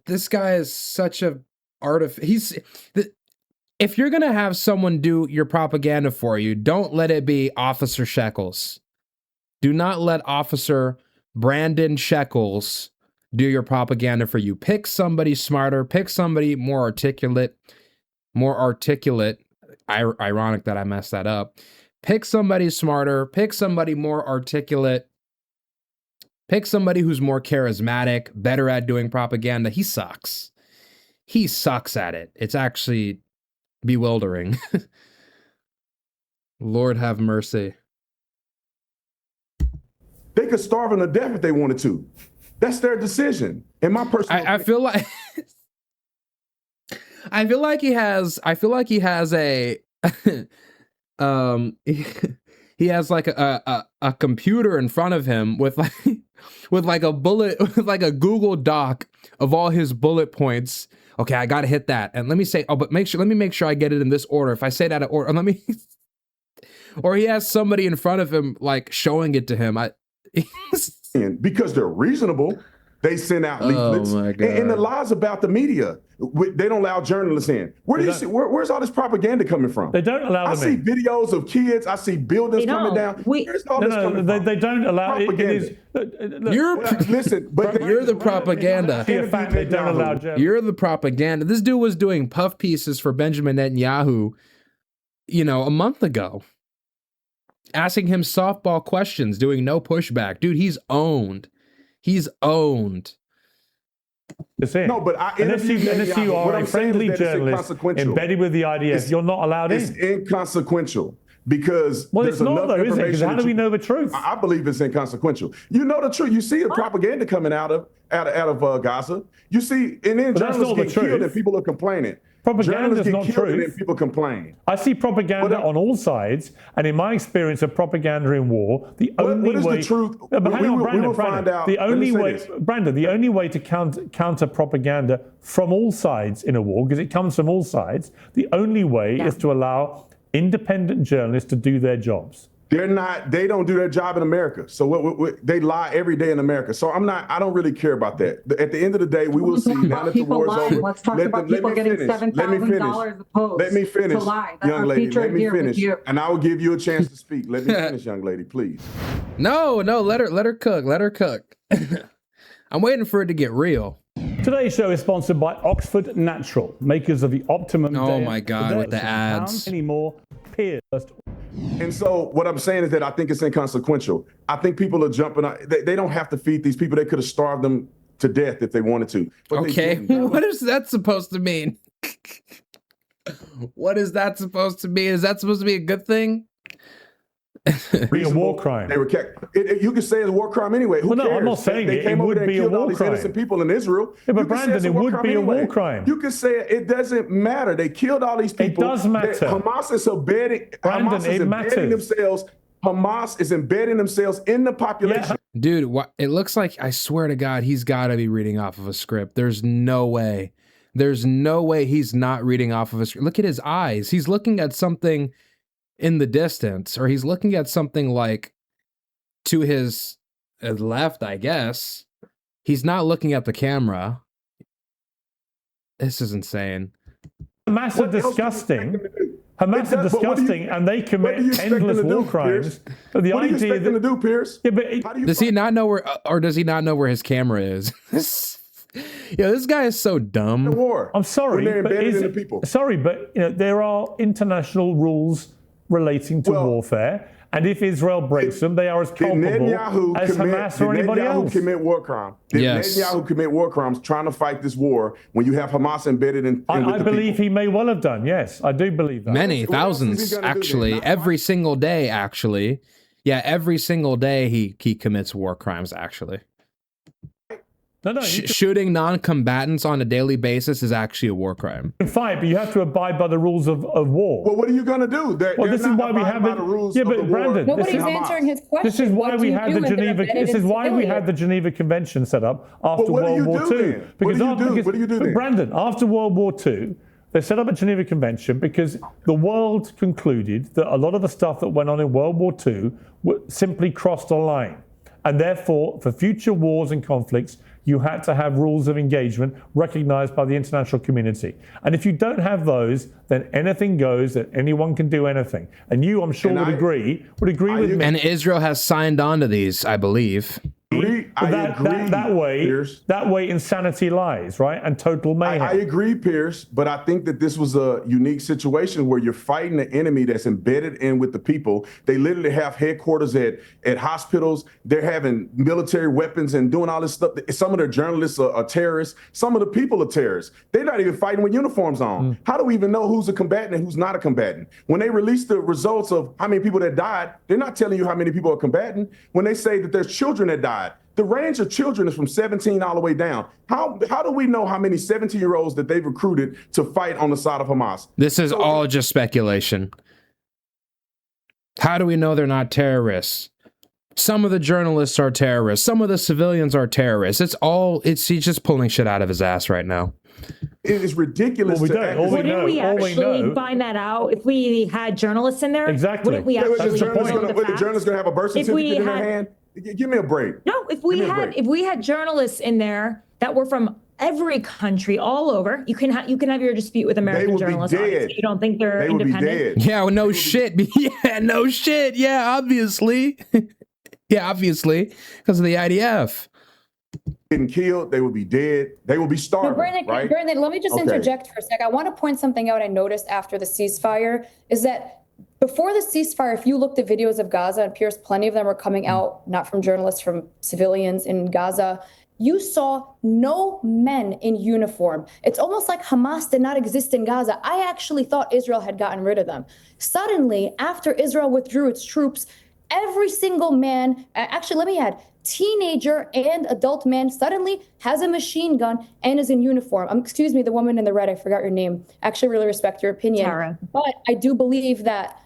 This guy is such a if you're gonna have someone do your propaganda for you, don't let it be Officer Shekels. Do not let Officer Brandon Shekels do your propaganda for you. Pick somebody smarter. Pick somebody more articulate. Ironic that I messed that up. Pick somebody smarter. Pick somebody more articulate. Pick somebody who's more charismatic, better at doing propaganda. He sucks. He sucks at it. It's actually bewildering. Lord have mercy. They could starve him to death if they wanted to. That's their decision. In my personal I feel like I feel like he has a he has like a computer in front of him with like a Google Doc of all his bullet points. Okay, I gotta hit that, and let me make sure I get it in this order. If I say that in order, or he has somebody in front of him like showing it to him. Because they're reasonable, they send out leaflets. Oh my God. And the lies about the media, they don't allow journalists in. Where's all this propaganda coming from? They don't allow them I see in. videos of kids. I see buildings coming down. Where's all this coming from? They don't allow it. Listen, but you're the propaganda. They don't allow journalists. You're the propaganda. This dude was doing puff pieces for Benjamin Netanyahu, a month ago. Asking him softball questions, doing no pushback. Dude, he's owned. He's owned. No, but unless you are a friendly journalist embedded with the IDF, you're not allowed in. It's inconsequential because it's not though, is it? Because how do we know the truth? I believe it's inconsequential. You know the truth. You see the propaganda coming out of Gaza. You see, and then journalists get killed and people are complaining. Propaganda is not true. And people complain. I see propaganda on all sides, and in my experience of propaganda in war, the only way. The truth? The only way to counter propaganda from all sides in a war, because it comes from all sides, the only way is to allow independent journalists to do their jobs. They don't do their job in America. So they lie every day in America. So I don't really care about that. At the end of the day, we will see now that the war is over. Let's talk about people getting $7,000 a post. Let me finish, to lie. young lady. Let me finish. And I will give you a chance to speak. Let me finish, young lady, please. No, let her cook. Let her cook. I'm waiting for it to get real. Today's show is sponsored by Oxford Natural, makers of the Optimum. Oh my God, with the ads. Anymore, Piers. And so what I'm saying is that I think it's inconsequential. I think people are jumping. They don't have to feed these people. They could have starved them to death if they wanted to. Okay, what is that supposed to mean? What is that supposed to mean? Is that supposed to be a good thing? Be a war crime. They were you could say it's a war crime anyway. Who cares? I'm not saying they came over there and killed all these innocent people in Israel. Yeah, but Brandon, it would be a war crime. You could say it doesn't matter. They killed all these people. It does matter. Hamas is embedding. Hamas is embedding themselves in the population. Yeah. Dude, it looks like, I swear to God, he's got to be reading off of a script. There's no way. There's no way he's not reading off of a script. Look at his eyes. He's looking at something in the distance, or he's looking at something like to his left, I guess. He's not looking at the camera. This is insane. Hamas are disgusting. Hamas are disgusting, and they commit endless war crimes. What do you expect them to do, Piers? Yeah, but does he not know where, or does he not know where his camera is? Yeah, this guy is so dumb. I'm sorry, but there are international rules relating to warfare, and if Israel breaks them, they are as culpable as Hamas or anybody else. Commit war crime. Netanyahu commit war crimes trying to fight this war when you have Hamas embedded in I believe he may well have done. Yes, I do believe that. Many thousands, actually, every single day. Actually, yeah, every single day he commits war crimes. Actually. No, shooting non-combatants on a daily basis is actually a war crime. You can fight, but you have to abide by the rules of war. Well, what are you going to do? This is why we have the rules. Yeah, but Brandon, nobody's answering his question. This is why we had the Geneva. This is why we had the Geneva Convention set up after World War II. Because what do you do then? Brandon, after World War II, they set up a Geneva Convention because the world concluded that a lot of the stuff that went on in World War II simply crossed a line, and therefore, for future wars and conflicts, you had to have rules of engagement recognized by the international community. And if you don't have those, then anything goes, that anyone can do anything. And you, I'm sure, would agree with me. And Israel has signed on to these, I believe. agree. That way insanity lies, right? And total mayhem. I agree, Piers, but I think that this was a unique situation where you're fighting an enemy that's embedded in with the people. They literally have headquarters at hospitals. They're having military weapons and doing all this stuff. Some of their journalists are terrorists. Some of the people are terrorists. They're not even fighting with uniforms on. How do we even know who's a combatant and who's not a combatant? When they release the results of how many people that died, they're not telling you how many people are combatant. When they say that there's children that died, the range of children is from 17 all the way down. How do we know how many 17-year-olds that they've recruited to fight on the side of Hamas? This is all just speculation. How do we know they're not terrorists? Some of the journalists are terrorists. Some of the civilians are terrorists. He's just pulling shit out of his ass right now. It is ridiculous. Wouldn't we actually find that out if we had journalists in there? Exactly. Wouldn't we actually the journalists going to have a birth certificate in their hand? Give me a break. No, if we had journalists in there that were from every country all over, you can have your dispute with American journalists. You don't think they're independent? Yeah, well, no shit. Yeah, no shit. Yeah, obviously. Yeah, obviously, because of the IDF. Getting killed, they would be dead. They will be starving. No, Brandon, let me just interject for a sec. I want to point something out I noticed after the ceasefire is that before the ceasefire, if you looked at videos of Gaza, and Piers, plenty of them were coming out, not from journalists, from civilians in Gaza, you saw no men in uniform. It's almost like Hamas did not exist in Gaza. I actually thought Israel had gotten rid of them. Suddenly, after Israel withdrew its troops, every single man, actually, let me add, teenager and adult man suddenly has a machine gun and is in uniform. Excuse me, the woman in the red, I forgot your name. Actually, really respect your opinion. Tara. But I do believe that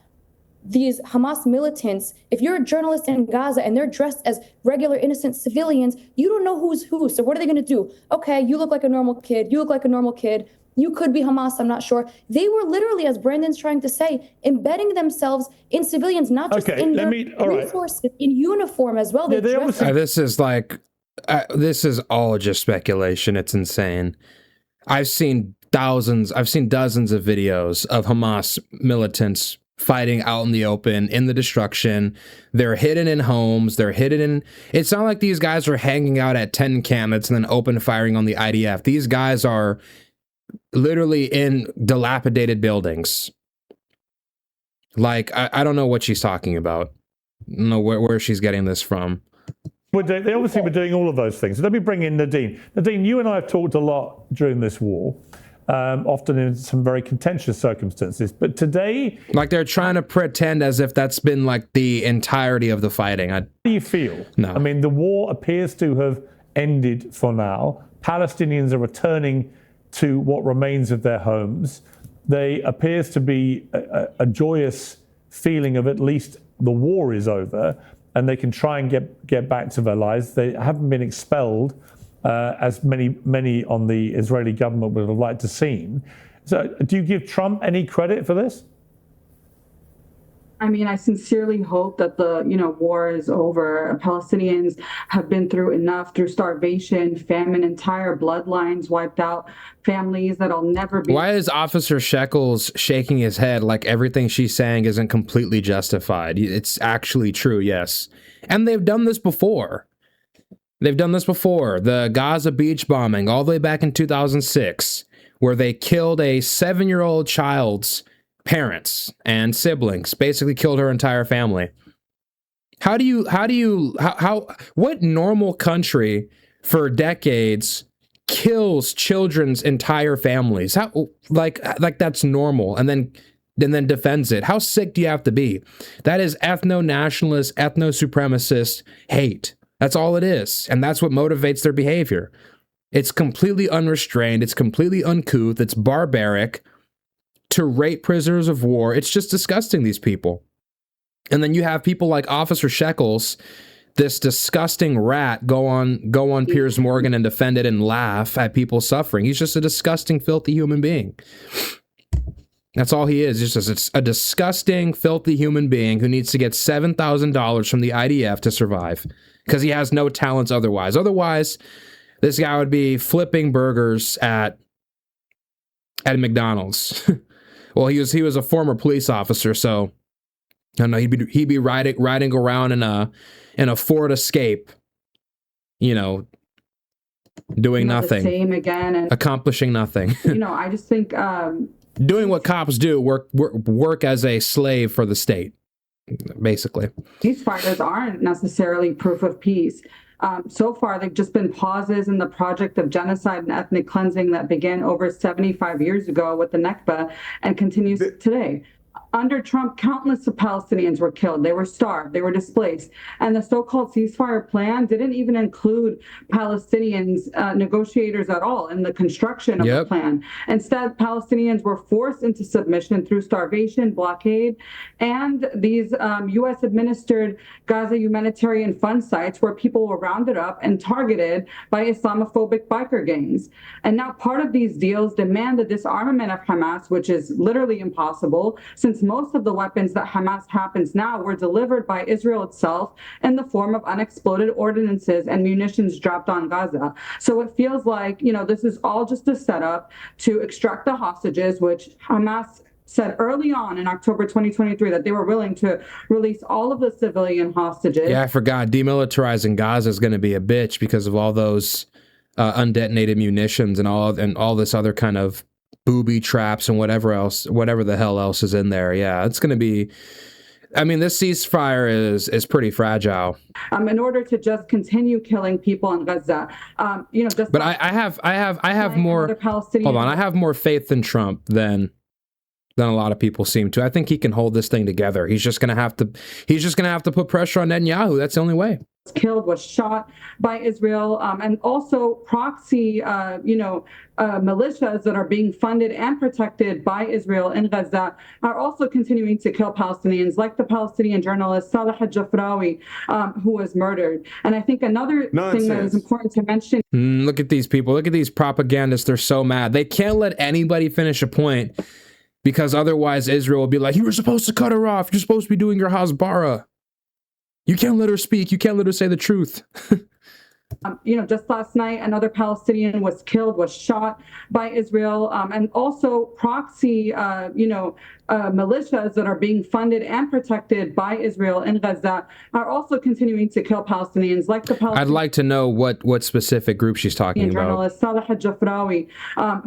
these Hamas militants, if you're a journalist in Gaza and they're dressed as regular innocent civilians, you don't know who's who. So what are they going to do? Okay, you look like a normal kid. You look like a normal kid. You could be Hamas, I'm not sure. They were literally, as Brandon's trying to say, embedding themselves in civilians, not just in their resources, in uniform as well. This is all just speculation. It's insane. I've seen dozens of videos of Hamas militants fighting out in the open, in the destruction. They're hidden in homes. They're hidden in... It's not like these guys are hanging out at 10 cannons and then open firing on the IDF. These guys are literally in dilapidated buildings. Like, I don't know what she's talking about. I don't know where she's getting this from. They obviously were doing all of those things. So let me bring in Nadine. Nadine, you and I have talked a lot during this war, often in some very contentious circumstances. But today... Like they're trying to pretend as if that's been like the entirety of the fighting. How do you feel? No. I mean, the war appears to have ended for now. Palestinians are returning to what remains of their homes. There appears to be a joyous feeling of at least the war is over and they can try and get back to their lives. They haven't been expelled as many on the Israeli government would have liked to seen. So do you give Trump any credit for this? I mean, I sincerely hope that the war is over. Palestinians have been through enough, through starvation, famine, entire bloodlines wiped out, families that'll never be. Why is Officer Shekels shaking his head like everything she's saying isn't completely justified? It's actually true, yes. And they've done this before. The Gaza beach bombing all the way back in 2006, where they killed a 7-year-old child's parents and siblings, basically killed her entire family. What normal country for decades kills children's entire families? How, like that's normal, and then defends it? How sick do you have to be? That is ethno-nationalist, ethno-supremacist hate. That's all it is, and that's what motivates their behavior. It's completely unrestrained, it's completely uncouth, it's barbaric. To rape prisoners of war, it's just disgusting, these people. And then you have people like Officer Shekels, this disgusting rat, go on Piers Morgan and defend it and laugh at people suffering. He's just a disgusting, filthy human being. That's all he is. Just a disgusting, filthy human being who needs to get $7,000 from the IDF to survive because he has no talents otherwise. Otherwise, this guy would be flipping burgers at McDonald's. Well, he was a former police officer, so I don't know, he'd be riding around in a Ford Escape you know, doing nothing, the same again, and accomplishing nothing. I just think doing what cops do, work as a slave for the state, basically. Ceasefires aren't necessarily proof of peace. So far, they've just been pauses in the project of genocide and ethnic cleansing that began over 75 years ago with the Nakba and continues today. Under Trump, countless of Palestinians were killed. They were starved. They were displaced. And the so-called ceasefire plan didn't even include Palestinians, negotiators at all in the construction of the plan. Instead, Palestinians were forced into submission through starvation, blockade, and these U.S.-administered Gaza humanitarian fund sites where people were rounded up and targeted by Islamophobic biker gangs. And now part of these deals demand the disarmament of Hamas, which is literally impossible, since most of the weapons that Hamas happens now were delivered by Israel itself in the form of unexploded ordinances and munitions dropped on Gaza. So it feels like, this is all just a setup to extract the hostages, which Hamas said early on in October 2023 that they were willing to release all of the civilian hostages. Yeah, I forgot. Demilitarizing Gaza is going to be a bitch because of all those undetonated munitions and all this other kind of booby traps and whatever the hell else is in there. Yeah, it's going to be. I mean, this ceasefire is pretty fragile. In order to just continue killing people in Gaza, But I have more. Hold on, I have more faith in Trump than a lot of people seem to. I think he can hold this thing together. He's just gonna have to put pressure on Netanyahu. That's the only way. Killed, was shot by Israel, and also proxy, militias that are being funded and protected by Israel in Gaza are also continuing to kill Palestinians, like the Palestinian journalist Saleh al-Jafrawi, who was murdered. And I think another thing that is important to mention. Look at these people. Look at these propagandists. They're so mad. They can't let anybody finish a point because otherwise Israel will be like, you were supposed to cut her off. You're supposed to be doing your Hasbara. You can't let her speak. You can't let her say the truth. Just last night, another Palestinian was killed, was shot by Israel, and also proxy, militias that are being funded and protected by Israel in Gaza are also continuing to kill Palestinians, like the Palestinian. I'd like to know what specific group she's talking about. Journalist Saleh al-Jafrawi,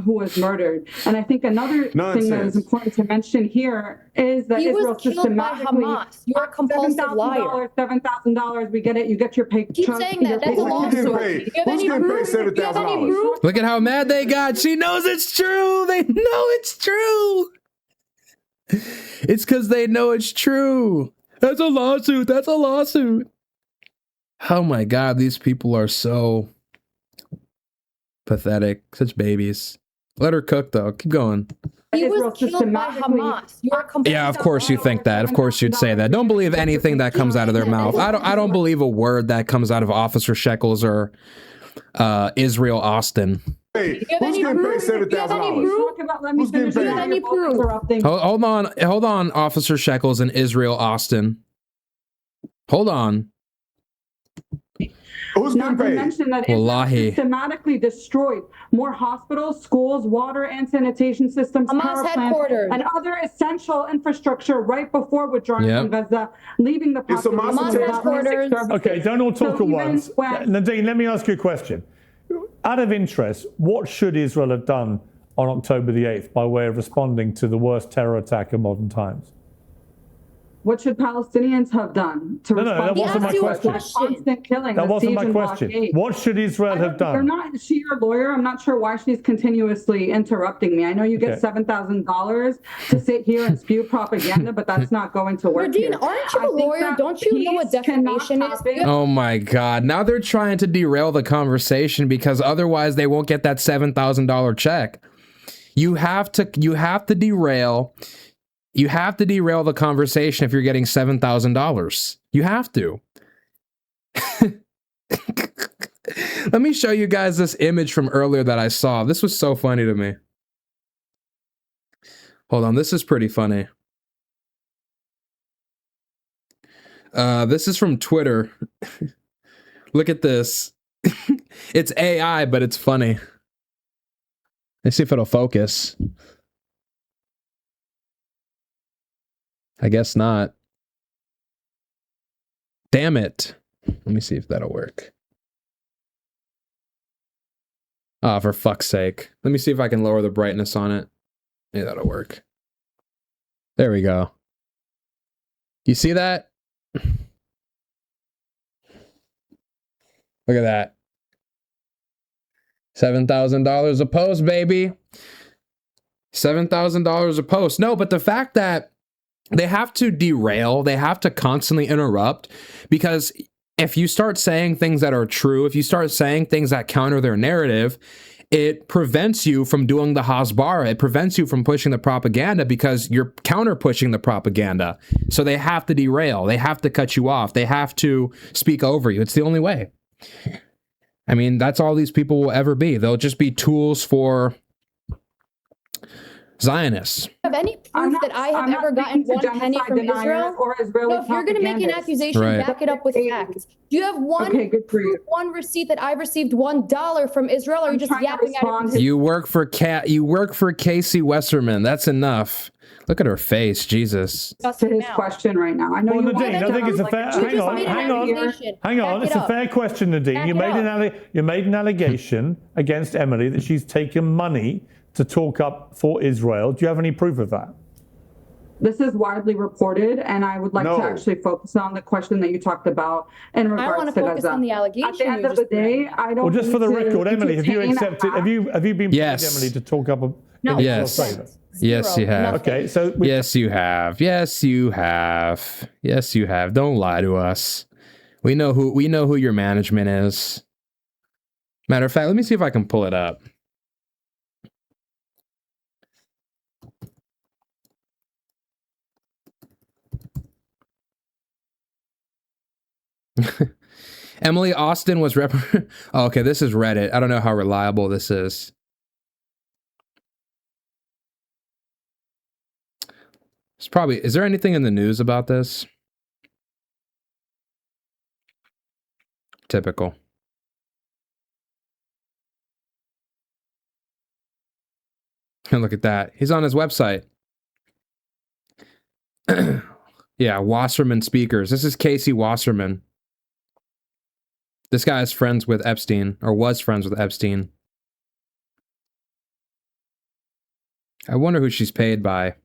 who was murdered. And I think another thing that is important to mention here is that Israel systematically. Hamas. You're a compulsive liar. $7,000. We get it. You get your pay. Keep saying that. That's a lawsuit. Who's getting paid $7,000? Look at how mad they got. She knows it's true. They know it's true. It's because they know it's true. That's a lawsuit. That's a lawsuit. Oh my God, these people are so pathetic. Such babies. Let her cook though. Keep going. He was killed by Hamas. Yeah, of course you think that. Of course you'd say that. Don't believe anything that comes out of their mouth. I don't believe a word that comes out of Officer Shekels or Israel Austin. Hey, who's getting paid $7,000? Who's getting paid? Hold on, Officer Shekels and Israel Austin. Hold on. Who's getting paid? Mention that Israel systematically destroyed more hospitals, schools, water and sanitation systems, power plants, and other essential infrastructure right before withdrawing from Gaza, leaving the headquarters. Okay, don't all talk at once. Nadine, let me ask you a question. Out of interest, what should Israel have done on October the 8th by way of responding to the worst terror attack of modern times? What should Palestinians have done to respond? That wasn't my question. Constant killing. That wasn't my question. What should Israel have done? Is she your lawyer? I'm not sure why she's continuously interrupting me. I know you get $7,000 to sit here and spew propaganda, but that's not going to work. Nadine, aren't you a lawyer? Don't you know what defamation is? Oh my God. Now they're trying to derail the conversation because otherwise they won't get that $7,000 check. You have to derail. You have to derail the conversation if you're getting $7,000. You have to. Let me show you guys this image from earlier that I saw. This was so funny to me. Hold on, this is pretty funny. This is from Twitter. Look at this. It's AI, but it's funny. Let's see if it'll focus. I guess not. Damn it. Let me see if that'll work. Oh, for fuck's sake. Let me see if I can lower the brightness on it. Yeah, that'll work. There we go. You see that? Look at that. $7,000 a post, baby. $7,000 a post. No, but the fact that they have to derail, they have to constantly interrupt, because if you start saying things that are true, if you start saying things that counter their narrative, it prevents you from doing the Hasbara. It prevents you from pushing the propaganda because you're counter pushing the propaganda. So they have to derail. They have to cut you off. They have to speak over you. It's the only way. I mean, that's all these people will ever be. They'll just be tools for Zionists. Have any proof that I have ever gotten one penny from Israel? Or Israeli No, if you're going to make an accusation, back it up with facts. Do you have one receipt that I've received $1 from Israel, or are you just yapping at it? You work for Casey Westerman. That's enough. Look at her face, Jesus. To his question right now. I know you Nadine, I think it's a fair. Hang on. It's a fair question, Nadine. You made an allegation against Emily that she's taken money to talk up for Israel. Do you have any proof of that? This is widely reported, and I would like to actually focus on the question that you talked about in regards to I want to focus on the allegation. At the end of the day, I don't. Well, just for the record, Emily, have you accepted? Have you been paid, Emily, to talk up No. Yes. Yes, you have. Okay, so yes, you have. Yes, you have. Yes, you have. Don't lie to us. We know who your management is. Matter of fact, let me see if I can pull it up. Emily Austin was oh, okay, this is Reddit. I don't know how reliable this is. It's probably, is there anything in the news about this? Typical. And look at that. He's on his website. Yeah, Wasserman Speakers. This is Casey Wasserman. This guy is friends with Epstein, or was friends with Epstein. I wonder who she's paid by.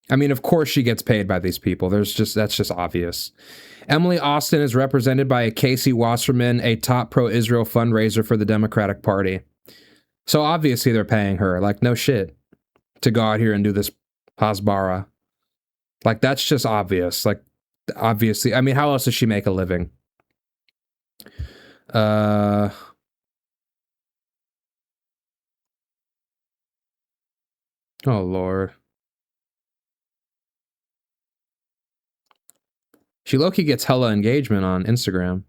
I mean, of course she gets paid by these people. That's just obvious. Emily Austin is represented by Casey Wasserman, a top pro-Israel fundraiser for the Democratic Party. So obviously they're paying her, like, no shit, to go out here and do this Hasbara. Like, that's just obvious. Like, obviously, I mean, how else does she make a living? Oh, Lord. She low-key gets hella engagement on Instagram.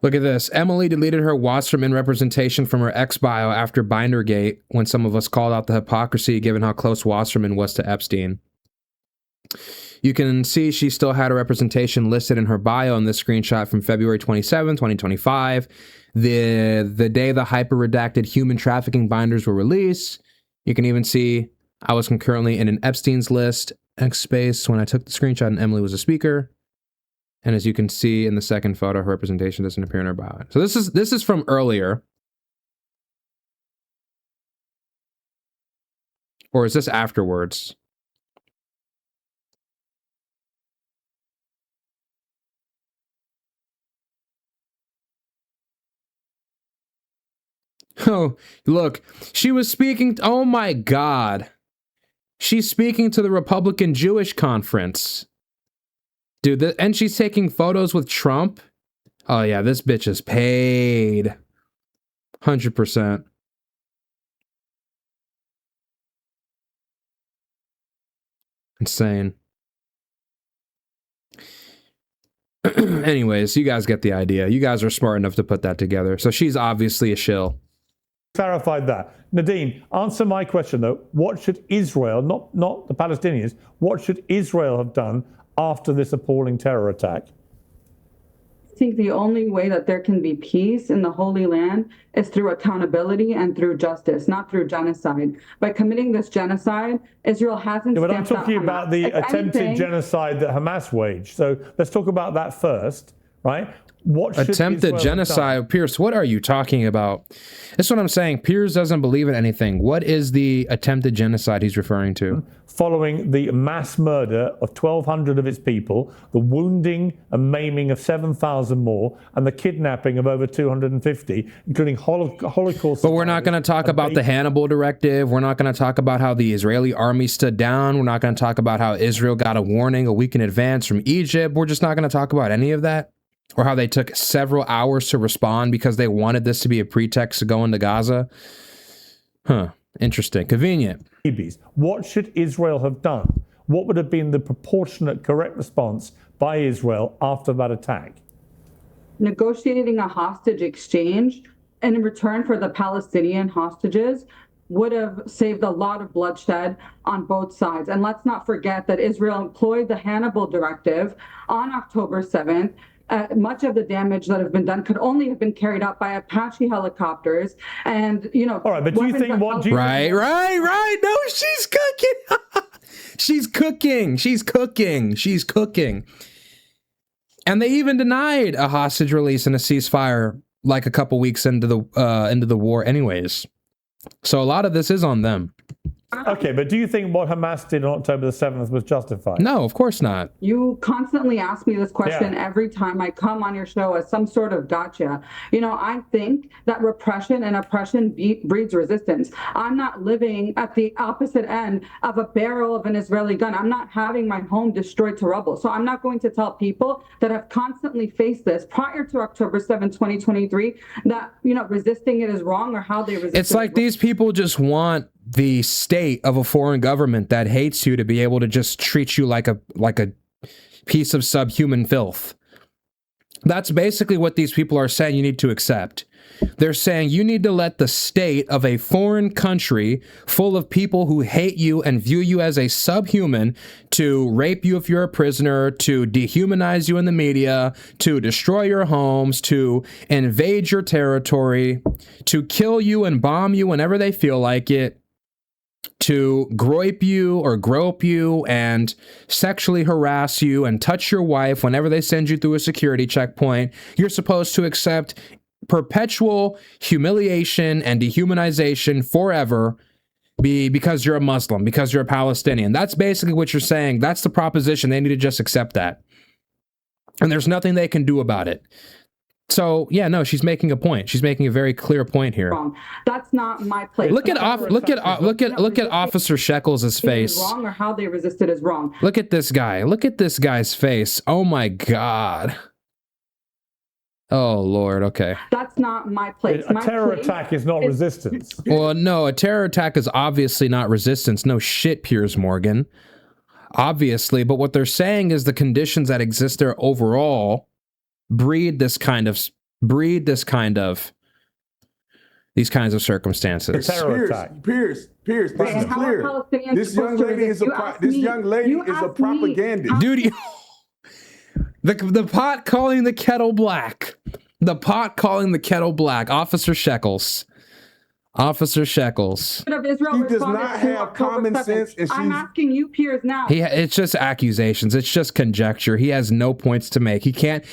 Look at this. Emily deleted her Wasserman representation from her ex-bio after Bindergate when some of us called out the hypocrisy given how close Wasserman was to Epstein. You can see she still had a representation listed in her bio in this screenshot from February 27, 2025. The day the hyper-redacted human trafficking binders were released. You can even see I was concurrently in an Epstein's list, X space, when I took the screenshot and Emily was a speaker. And as you can see in the second photo, her representation doesn't appear in her bio. So this is from earlier. Or is this afterwards? Oh, look, she was speaking. Oh my God. She's speaking to the Republican Jewish Conference. Dude, and she's taking photos with Trump. Oh yeah, this bitch is paid. 100%. Insane. Anyways, you guys get the idea. You guys are smart enough to put that together. So she's obviously a shill. Clarified that. Nadine, answer my question though. What should Israel, not the Palestinians, what should Israel have done after this appalling terror attack? think the only way that there can be peace in the Holy Land is through accountability and through justice, not through genocide. By committing this genocide, Israel hasn't. Yeah, but I'm talking about the attempted genocide that Hamas waged. So let's talk about that first, right? What should attempted genocide? Piers, what are you talking about? That's what I'm saying. Piers doesn't believe in anything. What is the attempted genocide he's referring to? Following the mass murder of 1,200 of its people, the wounding and maiming of 7,000 more, and the kidnapping of over 250, including Holocaust. But we're not going to talk about the Hannibal Directive. We're not going to talk about how the Israeli army stood down. We're not going to talk about how Israel got a warning a week in advance from Egypt. We're just not going to talk about any of that. Or how they took several hours to respond because they wanted this to be a pretext to go into Gaza. Huh. Interesting. Convenient. What should Israel have done? What would have been the proportionate correct response by Israel after that attack? Negotiating a hostage exchange in return for the Palestinian hostages would have saved a lot of bloodshed on both sides. And let's not forget that Israel employed the Hannibal Directive on October 7th. Much of the damage that have been done could only have been carried out by Apache helicopters, and All right, but do you think what? Right. No, she's cooking. She's cooking. And they even denied a hostage release and a ceasefire like a couple weeks into the war, anyways. So a lot of this is on them. Okay, but do you think what Hamas did on October the 7th was justified? No, of course not. You constantly ask me this question every time I come on your show as some sort of gotcha. I think that repression and oppression breeds resistance. I'm not living at the opposite end of a barrel of an Israeli gun. I'm not having my home destroyed to rubble. So I'm not going to tell people that have constantly faced this prior to October 7, 2023, that, resisting it is wrong or how they resist it. It's like these people just want the state of a foreign government that hates you to be able to just treat you like a piece of subhuman filth. That's basically what these people are saying you need to accept. They're saying you need to let the state of a foreign country full of people who hate you and view you as a subhuman to rape you if you're a prisoner, to dehumanize you in the media, to destroy your homes, to invade your territory, to kill you and bomb you whenever they feel like it, to grope you or grope you and sexually harass you and touch your wife whenever they send you through a security checkpoint. You're supposed to accept perpetual humiliation and dehumanization forever because you're a Muslim, because you're a Palestinian. That's basically what you're saying. That's the proposition. They need to just accept that. And there's nothing they can do about it. So yeah, no, she's making a point. She's making a very clear point here. That's not my place. Look at Officer Shekels' face. Wrong, or how they resisted is wrong. Look at this guy. Look at this guy's face. Oh my God. Oh Lord. Okay. That's not my place. A terror attack is not resistance. Well, no, a terror attack is obviously not resistance. No shit, Piers Morgan. Obviously, but what they're saying is the conditions that exist there overall breed these kinds of circumstances. Piers, this is clear. This young lady is a propagandist. Dude, the pot calling the kettle black. The pot calling the kettle black. Officer Shekels. Officer Shekels. She does not have common sense. I'm asking you, Piers, now. It's just accusations. It's just conjecture. He has no points to make. He can't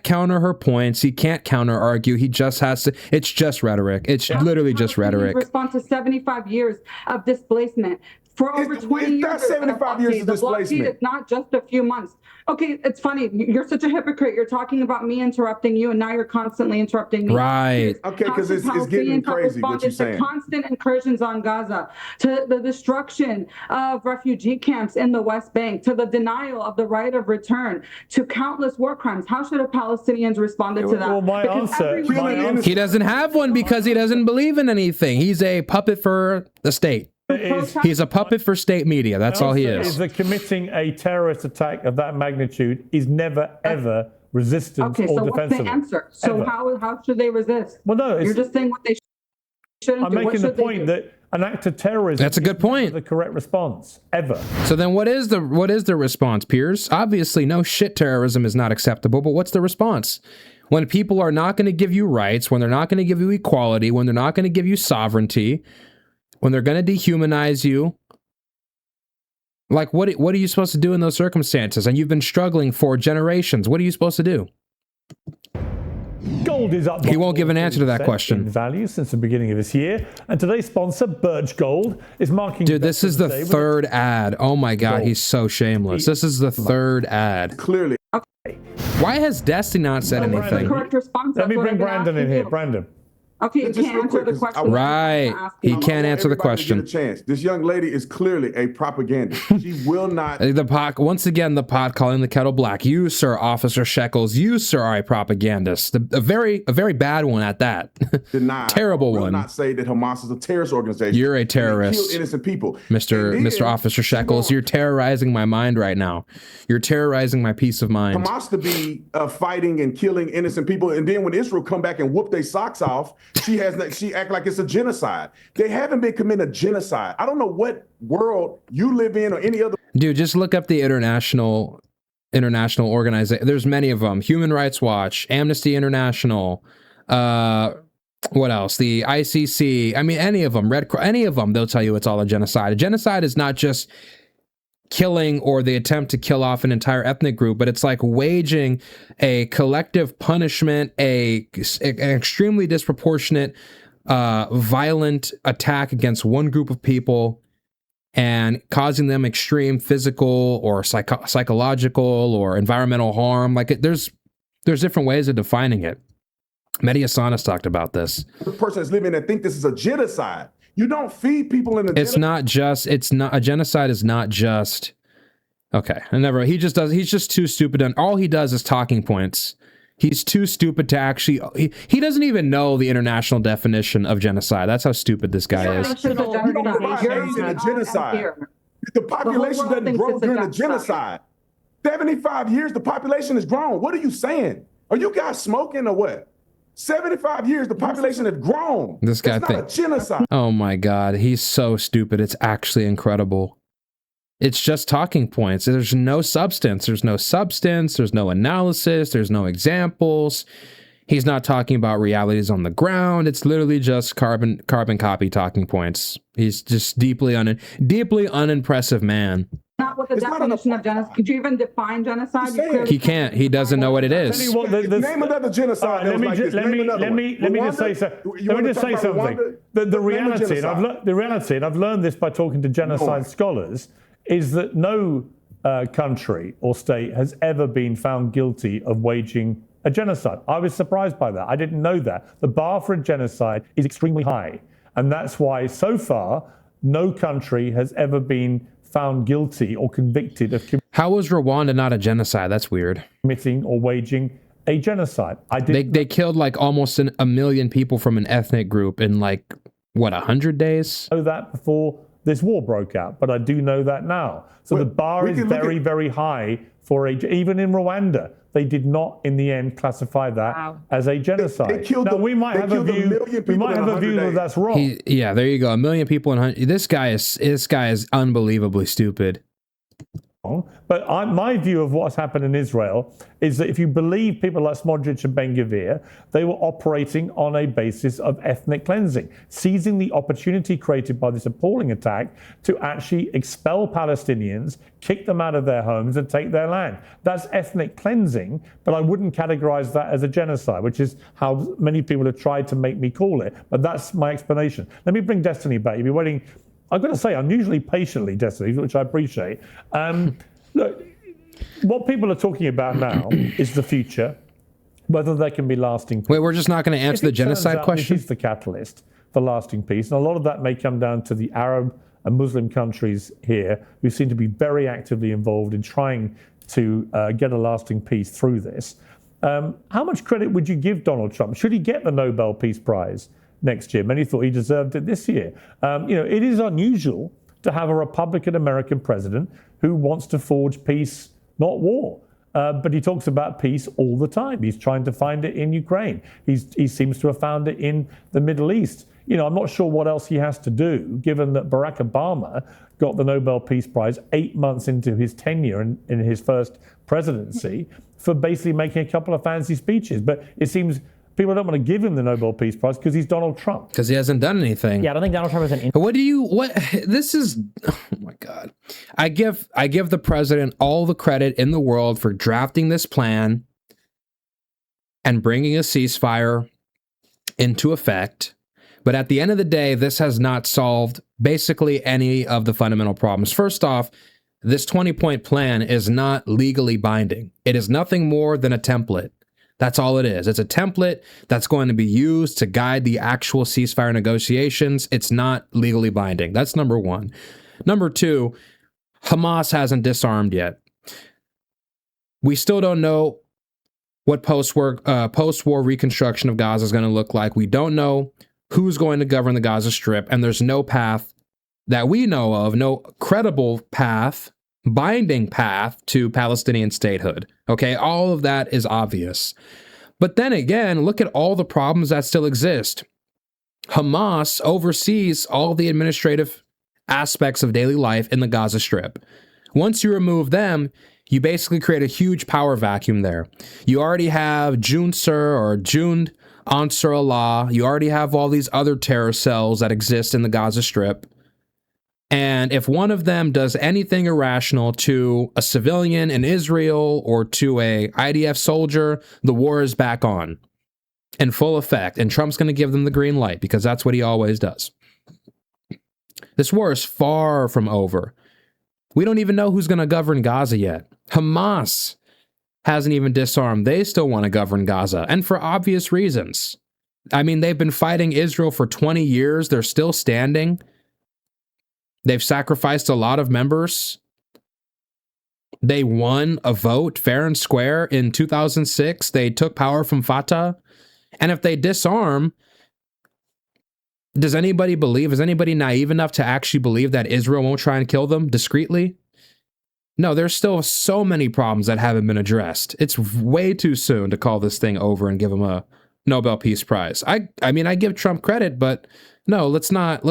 counter her points. He can't counter argue. He just has to. It's just rhetoric. It's literally just rhetoric. Respond to 75 years of displacement. For over 20 years. That's 75 years of displacement. It's not just a few months. Okay, it's funny. You're such a hypocrite. You're talking about me interrupting you, and now you're constantly interrupting me. Right. Okay, because it's getting crazy what you're saying. To constant incursions on Gaza, to the destruction of refugee camps in the West Bank, to the denial of the right of return, to countless war crimes. How should have Palestinians responded to that? Well, my answer. He doesn't have one because he doesn't believe in anything. He's a puppet for the state. He's a puppet for state media. That's all he is. Is that committing a terrorist attack of that magnitude is never, ever resistance or defensible. What's the answer? So how should they resist? Well, no. You're just saying what they I'm making the point that an act of terrorism. That's a good point. Is the correct response ever. So then, what is the response, Piers? Obviously, no shit, terrorism is not acceptable. But what's the response? When people are not going to give you rights, when they're not going to give you equality, when they're not going to give you sovereignty, when they're going to dehumanize you, like what are you supposed to do in those circumstances? And you've been struggling for generations. What are you supposed to do? Gold is up. He won't give an answer to that question. In value since the beginning of this year, and today's sponsor, Birch Gold, is marking. Dude, this is the third ad. Oh my God, he's so shameless. This is the third ad. Clearly. Why has Destiny not said anything? Correct response. Let me bring Brandon in here. Brandon. Okay, you can't answer the question. Right. He can't answer the question. Give a chance. This young lady is clearly a propagandist. She will not. Once again, the pot calling the kettle black. You, Sir Officer Shekels, you, sir, are a propagandist. A very bad one at that. Deny. Terrible will one. Not say that Hamas is a terrorist organization. You're a terrorist. Kill innocent people. Mr. Officer Shekels, you're terrorizing my mind right now. You're terrorizing my peace of mind. Hamas to be fighting and killing innocent people, and then when Israel come back and whoop their socks off, she act like it's a genocide. They haven't been committing a genocide. I don't know what world you live in or any other. Dude, just look up the international organization. There's many of them. Human Rights Watch, Amnesty International, what else? The ICC. I mean, any of them. Red Cross. Any of them. They'll tell you it's all a genocide. A genocide is not just killing or the attempt to kill off an entire ethnic group, but it's like waging a collective punishment, an extremely disproportionate, violent attack against one group of people and causing them extreme physical or psychological or environmental harm. Like there's different ways of defining it. Mehdi Hassana's talked about this. The person that's living there think this is a genocide. You don't feed people in the. A genocide is not just. Okay, he's just too stupid. And all he does is talking points. He's too stupid to actually. He doesn't even know the international definition of genocide. That's how stupid this guy is. Genocide. The population doesn't grow during the genocide. 75 years, the population has grown. What are you saying? Are you guys smoking or what? 75 years, the population has grown. This guy thinks genocide. Oh my God, he's so stupid. It's actually incredible. It's just talking points. There's no substance. There's no analysis. There's no examples. He's not talking about realities on the ground. It's literally just carbon copy talking points. He's just deeply unimpressive man. Not with the definition of genocide. Could you even define genocide? He can't. He doesn't know what it is. Name another genocide. Let me just say something. The reality, and I've learned this by talking to genocide scholars, is that no country or state has ever been found guilty of waging a genocide. I was surprised by that. I didn't know that. The bar for a genocide is extremely high. And that's why, so far, no country has ever been found guilty or convicted of How was Rwanda not a genocide? That's weird. Committing or waging a genocide. They killed like almost a million people from an ethnic group in like, 100 days? I know that before this war broke out, but I do know that now. So the bar is very, very high for even in Rwanda. They did not, in the end, classify that as a genocide. We might have a view that that's wrong. There you go. 1 million people in 100. This guy is unbelievably stupid. But my view of what's happened in Israel is that if you believe people like Smotrich and Ben-Gvir, they were operating on a basis of ethnic cleansing, seizing the opportunity created by this appalling attack to actually expel Palestinians, kick them out of their homes and take their land. That's ethnic cleansing, but I wouldn't categorize that as a genocide, which is how many people have tried to make me call it. But that's my explanation. Let me bring Destiny back. You've been waiting, I've got to say, unusually patiently, Destiny, which I appreciate. Look, what people are talking about now is the future, whether there can be lasting peace. Wait, we're just not going to answer the genocide question? This is the catalyst for lasting peace. And a lot of that may come down to the Arab and Muslim countries here who seem to be very actively involved in trying to get a lasting peace through this. How much credit would you give Donald Trump? Should he get the Nobel Peace Prize next year? Many thought he deserved it this year. It is unusual to have a Republican American president who wants to forge peace, not war. But he talks about peace all the time. He's trying to find it in Ukraine. He seems to have found it in the Middle East. I'm not sure what else he has to do, given that Barack Obama got the Nobel Peace Prize 8 months into his tenure in his first presidency for basically making a couple of fancy speeches. But it seems people don't want to give him the Nobel Peace Prize because he's Donald Trump. Because he hasn't done anything. Yeah, I don't think Donald Trump is an... This is, oh my God. I give the president all the credit in the world for drafting this plan and bringing a ceasefire into effect. But at the end of the day, this has not solved basically any of the fundamental problems. First off, this 20-point plan is not legally binding. It is nothing more than a template. That's all it is. It's a template that's going to be used to guide the actual ceasefire negotiations. It's not legally binding. That's number one. Number two, Hamas hasn't disarmed yet. We still don't know what post-war reconstruction of Gaza is going to look like. We don't know who's going to govern the Gaza Strip, and there's no path that we know of, no credible path, binding path to Palestinian statehood. Okay, all of that is obvious. But then again, look at all the problems that still exist. Hamas oversees all the administrative aspects of daily life in the Gaza Strip. Once you remove them, you basically create a huge power vacuum there. You already have Junsur or Jund Ansar Allah. You already have all these other terror cells that exist in the Gaza Strip. And if one of them does anything irrational to a civilian in Israel or to a IDF soldier, the war is back on in full effect. And Trump's going to give them the green light because that's what he always does. This war is far from over. We don't even know who's going to govern Gaza yet. Hamas hasn't even disarmed. They still want to govern Gaza, and for obvious reasons. I mean, they've been fighting Israel for 20 years. They're still standing. They've sacrificed a lot of members. They won a vote fair and square in 2006. They took power from Fatah. And if they disarm, is anybody naive enough to actually believe that Israel won't try and kill them discreetly? No, there's still so many problems that haven't been addressed. It's way too soon to call this thing over and give him a Nobel Peace Prize. I mean, I give Trump credit, but no, let's not.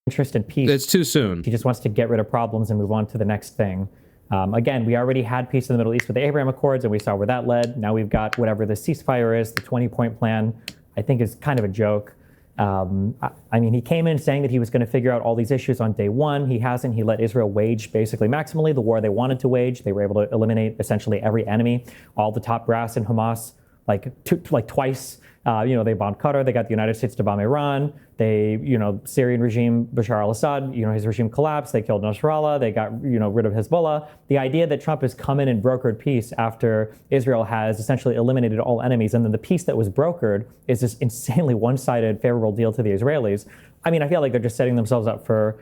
Interest in peace. It's too soon. He just wants to get rid of problems and move on to the next thing. Again, we already had peace in the Middle East with the Abraham Accords, and we saw where that led. Now we've got whatever the ceasefire is, the 20-point plan, I think is kind of a joke. I mean, he came in saying that he was going to figure out all these issues on day one. He hasn't. He let Israel wage basically maximally the war they wanted to wage. They were able to eliminate essentially every enemy, all the top brass in Hamas, like twice. They bombed Qatar. They got the United States to bomb Iran. They, Syrian regime, Bashar al-Assad, his regime collapsed. They killed Nasrallah. They got, rid of Hezbollah. The idea that Trump has come in and brokered peace after Israel has essentially eliminated all enemies, and then the peace that was brokered is this insanely one-sided favorable deal to the Israelis. I mean, I feel like they're just setting themselves up for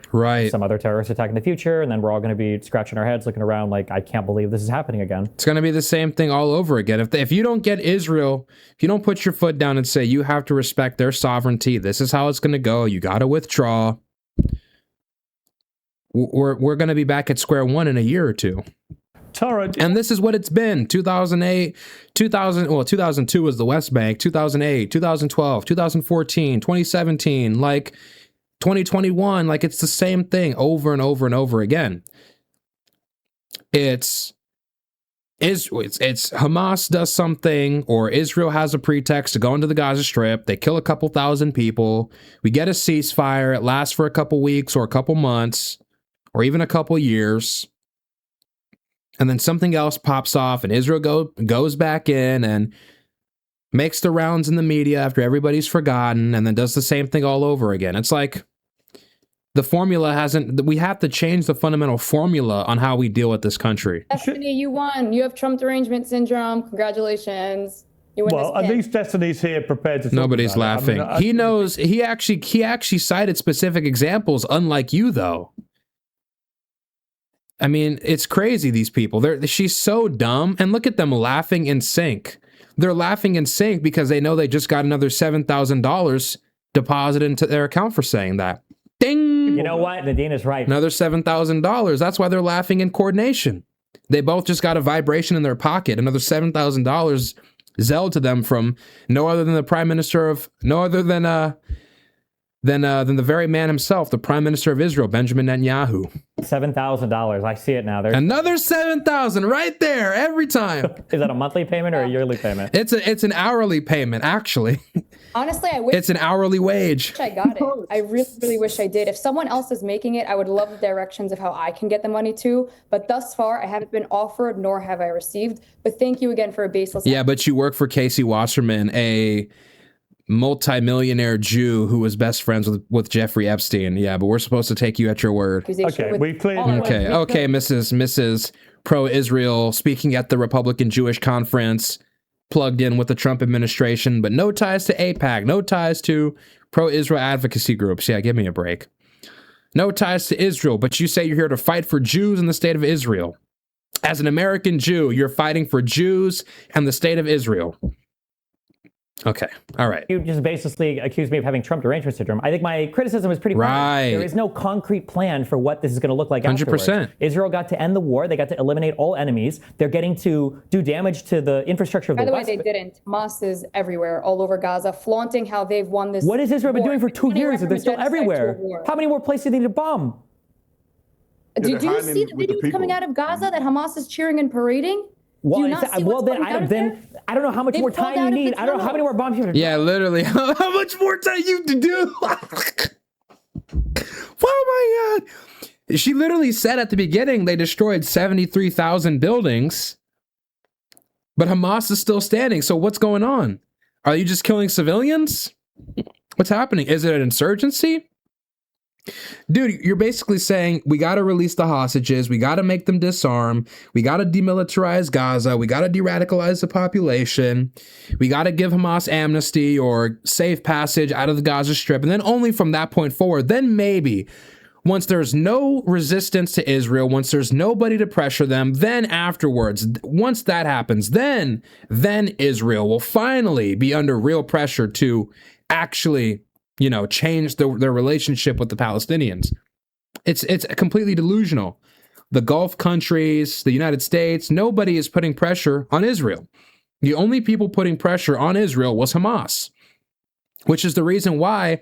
some other terrorist attack in the future, and then we're all going to be scratching our heads, looking around like, I can't believe this is happening again. It's going to be the same thing all over again. If you don't get Israel, if you don't put your foot down and say you have to respect their sovereignty, this is how it's going to go, you got to withdraw, we're going to be back at square one in a year or two. Tara, and this is what it's been. 2002 was the West Bank, 2008, 2012, 2014, 2017, like 2021, like it's the same thing over and over and over again. It's Hamas does something, or Israel has a pretext to go into the Gaza Strip. They kill a couple thousand people. We get a ceasefire. It lasts for a couple weeks or a couple months or even a couple years. And then something else pops off, and Israel goes back in and makes the rounds in the media after everybody's forgotten, and then does the same thing all over again. It's like the formula hasn't... We have to change the fundamental formula on how we deal with this country. Destiny, you won. You have Trump derangement syndrome. Congratulations. You win well, at least Destiny's here prepared to... Nobody's laughing. He knows... He actually cited specific examples, unlike you, though. I mean, it's crazy, these people. She's so dumb, and look at them laughing in sync. They're laughing in sync because they know they just got another $7,000 deposited into their account for saying that. Ding! You know what? Nadine is right. Another $7,000. That's why they're laughing in coordination. They both just got a vibration in their pocket, another $7,000 zelled to them from no other than the prime minister of, no other than the very man himself, the prime minister of Israel, Benjamin Netanyahu. $7,000. I see it now. There's another $7,000 right there every time. Is that a monthly payment or a yearly payment? It's an hourly payment, actually. Honestly, I wish it's an hourly wage. I got it. I really, really wish I did. If someone else is making it, I would love the directions of how I can get the money too. But thus far, I haven't been offered, nor have I received. But thank you again for a baseless. Yeah, but you work for Casey Wasserman, a multi-millionaire Jew who was best friends with Jeffrey Epstein. Yeah, but we're supposed to take you at your word. Okay, we've cleared. Okay, Mrs. Pro-Israel, speaking at the Republican Jewish Conference, plugged in with the Trump administration, but no ties to AIPAC, no ties to pro-Israel advocacy groups. Yeah, give me a break. No ties to Israel, but you say you're here to fight for Jews in the state of Israel. As an American Jew, you're fighting for Jews and the state of Israel. Okay. All right. You just basically accused me of having Trump derangement syndrome. I think my criticism is pretty right. There is no concrete plan for what this is going to look like 100%. Afterwards. Israel got to end the war. They got to eliminate all enemies. They're getting to do damage to the infrastructure of the West. By the way, they didn't. Hamas is everywhere, all over Gaza, flaunting how they've won this. What has Israel been doing for 2 years? They're still everywhere. How many more places do they need to bomb? Did you see the videos coming out of Gaza that Hamas is cheering and parading? Well, then I don't know how much more time you need. I don't know how many more bombs you have to Yeah, literally. How much more time you have to do? Oh my God. She literally said at the beginning they destroyed 73,000 buildings, but Hamas is still standing. So what's going on? Are you just killing civilians? What's happening? Is it an insurgency? Dude, you're basically saying we got to release the hostages. We got to make them disarm. We got to demilitarize Gaza. We got to de-radicalize the population. We got to give Hamas amnesty or safe passage out of the Gaza Strip. And then only from that point forward, then maybe once there's no resistance to Israel, once there's nobody to pressure them, then afterwards, once that happens, then Israel will finally be under real pressure to actually change their relationship with the Palestinians. It's completely delusional. The Gulf countries, the United States, nobody is putting pressure on Israel. The only people putting pressure on Israel was Hamas, which is the reason why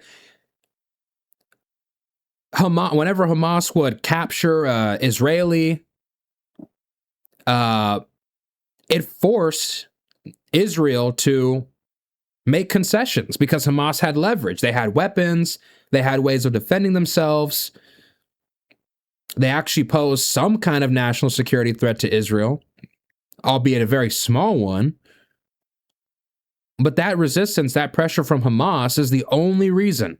whenever Hamas would capture Israeli, it forced Israel to make concessions because Hamas had leverage. They had weapons. They had ways of defending themselves. They actually posed some kind of national security threat to Israel, albeit a very small one. But that resistance, that pressure from Hamas is the only reason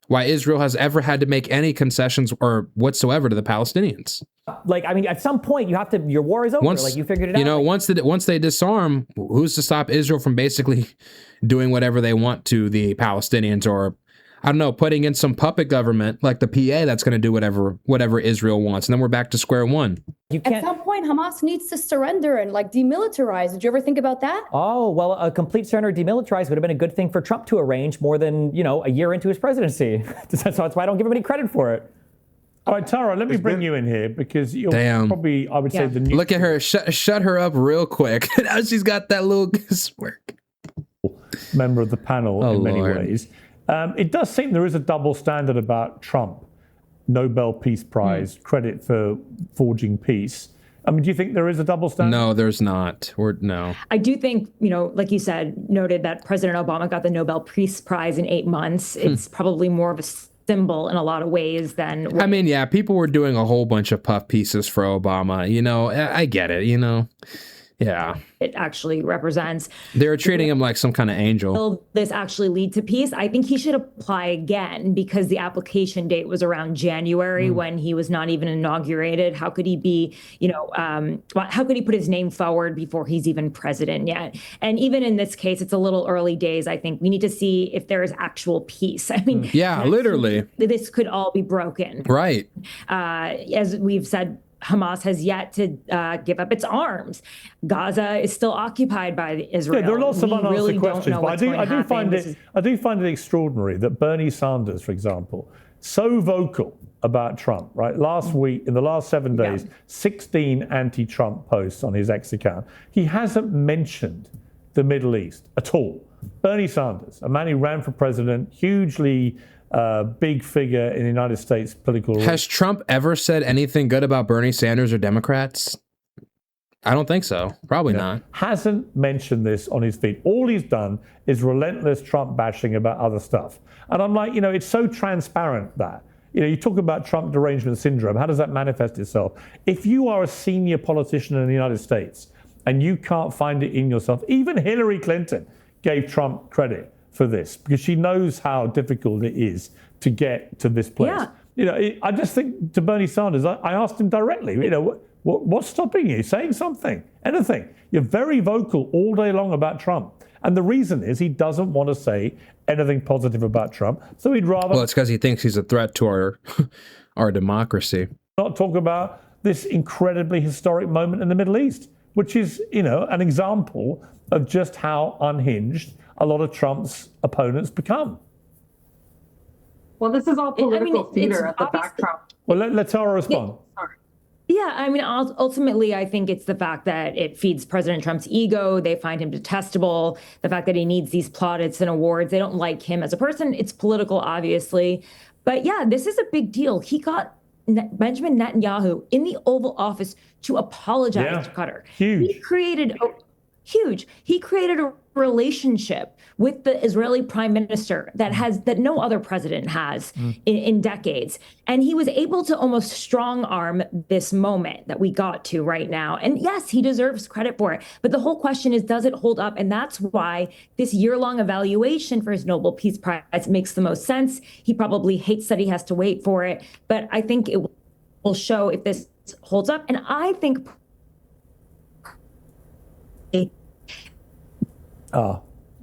why Israel has ever had to make any concessions or whatsoever to the Palestinians. At some point you have to, your war is over. You figured it out. Once they disarm, who's to stop Israel from basically doing whatever they want to the Palestinians, or I don't know, putting in some puppet government like the PA that's going to do whatever Israel wants. And then we're back to square one. At some point, Hamas needs to surrender and demilitarize. Did you ever think about that? Oh, well, a complete surrender, demilitarize would have been a good thing for Trump to arrange more than, a year into his presidency. So that's why I don't give him any credit for it. All right, Tara, let me bring you in here because you're probably, I would say, the new... Look at her. Shut her up real quick. Now she's got that little smirk. Member of the panel in many ways. It does seem there is a double standard about Trump. Nobel Peace Prize, credit for forging peace. Do you think there is a double standard? No, there's not. No. I do think, like you said, noted that President Obama got the Nobel Peace Prize in 8 months. It's probably more of a symbol in a lot of ways than... people were doing a whole bunch of puff pieces for Obama. I get it, Yeah. It actually represents. They were treating him like some kind of angel. Will this actually lead to peace? I think he should apply again because the application date was around January when he was not even inaugurated. How could he be, how could he put his name forward before he's even president yet? And even in this case, it's a little early days. I think we need to see if there is actual peace. Yeah, literally. This could all be broken. Right. As we've said, Hamas has yet to give up its arms. Gaza is still occupied by Israel. Yeah, there are lots of unanswered questions, but I do find it extraordinary that Bernie Sanders, for example, so vocal about Trump, right? Last week, in the last 7 days, 16 anti-Trump posts on his X account. He hasn't mentioned the Middle East at all. Bernie Sanders, a man who ran for president, hugely big figure in the United States political. Has Trump ever said anything good about Bernie Sanders or Democrats? I don't think so. Probably not. Hasn't mentioned this on his feed. All he's done is relentless Trump bashing about other stuff. And I'm like, it's so transparent that, you talk about Trump derangement syndrome. How does that manifest itself? If you are a senior politician in the United States and you can't find it in yourself, even Hillary Clinton gave Trump credit for this because she knows how difficult it is to get to this place. Yeah. I just think to Bernie Sanders, I asked him directly, what's stopping you saying something, anything? You're very vocal all day long about Trump. And the reason is he doesn't want to say anything positive about Trump. So he'd rather... Well, it's because he thinks he's a threat to our democracy. Not talk about this incredibly historic moment in the Middle East, which is, an example of just how unhinged a lot of Trump's opponents become. Well, this is all political theater at the backdrop. Well, let Tara respond. Ultimately, I think it's the fact that it feeds President Trump's ego. They find him detestable. The fact that he needs these plaudits and awards. They don't like him as a person. It's political, obviously. But yeah, this is a big deal. He got Benjamin Netanyahu in the Oval Office to apologize to Qatar. Huge. He created a relationship with the Israeli prime minister that no other president has in decades. And he was able to almost strong arm this moment that we got to right now. And yes, he deserves credit for it. But the whole question is, does it hold up? And that's why this year-long evaluation for his Nobel Peace Prize makes the most sense. He probably hates that he has to wait for it. But I think it will show if this holds up. And I think...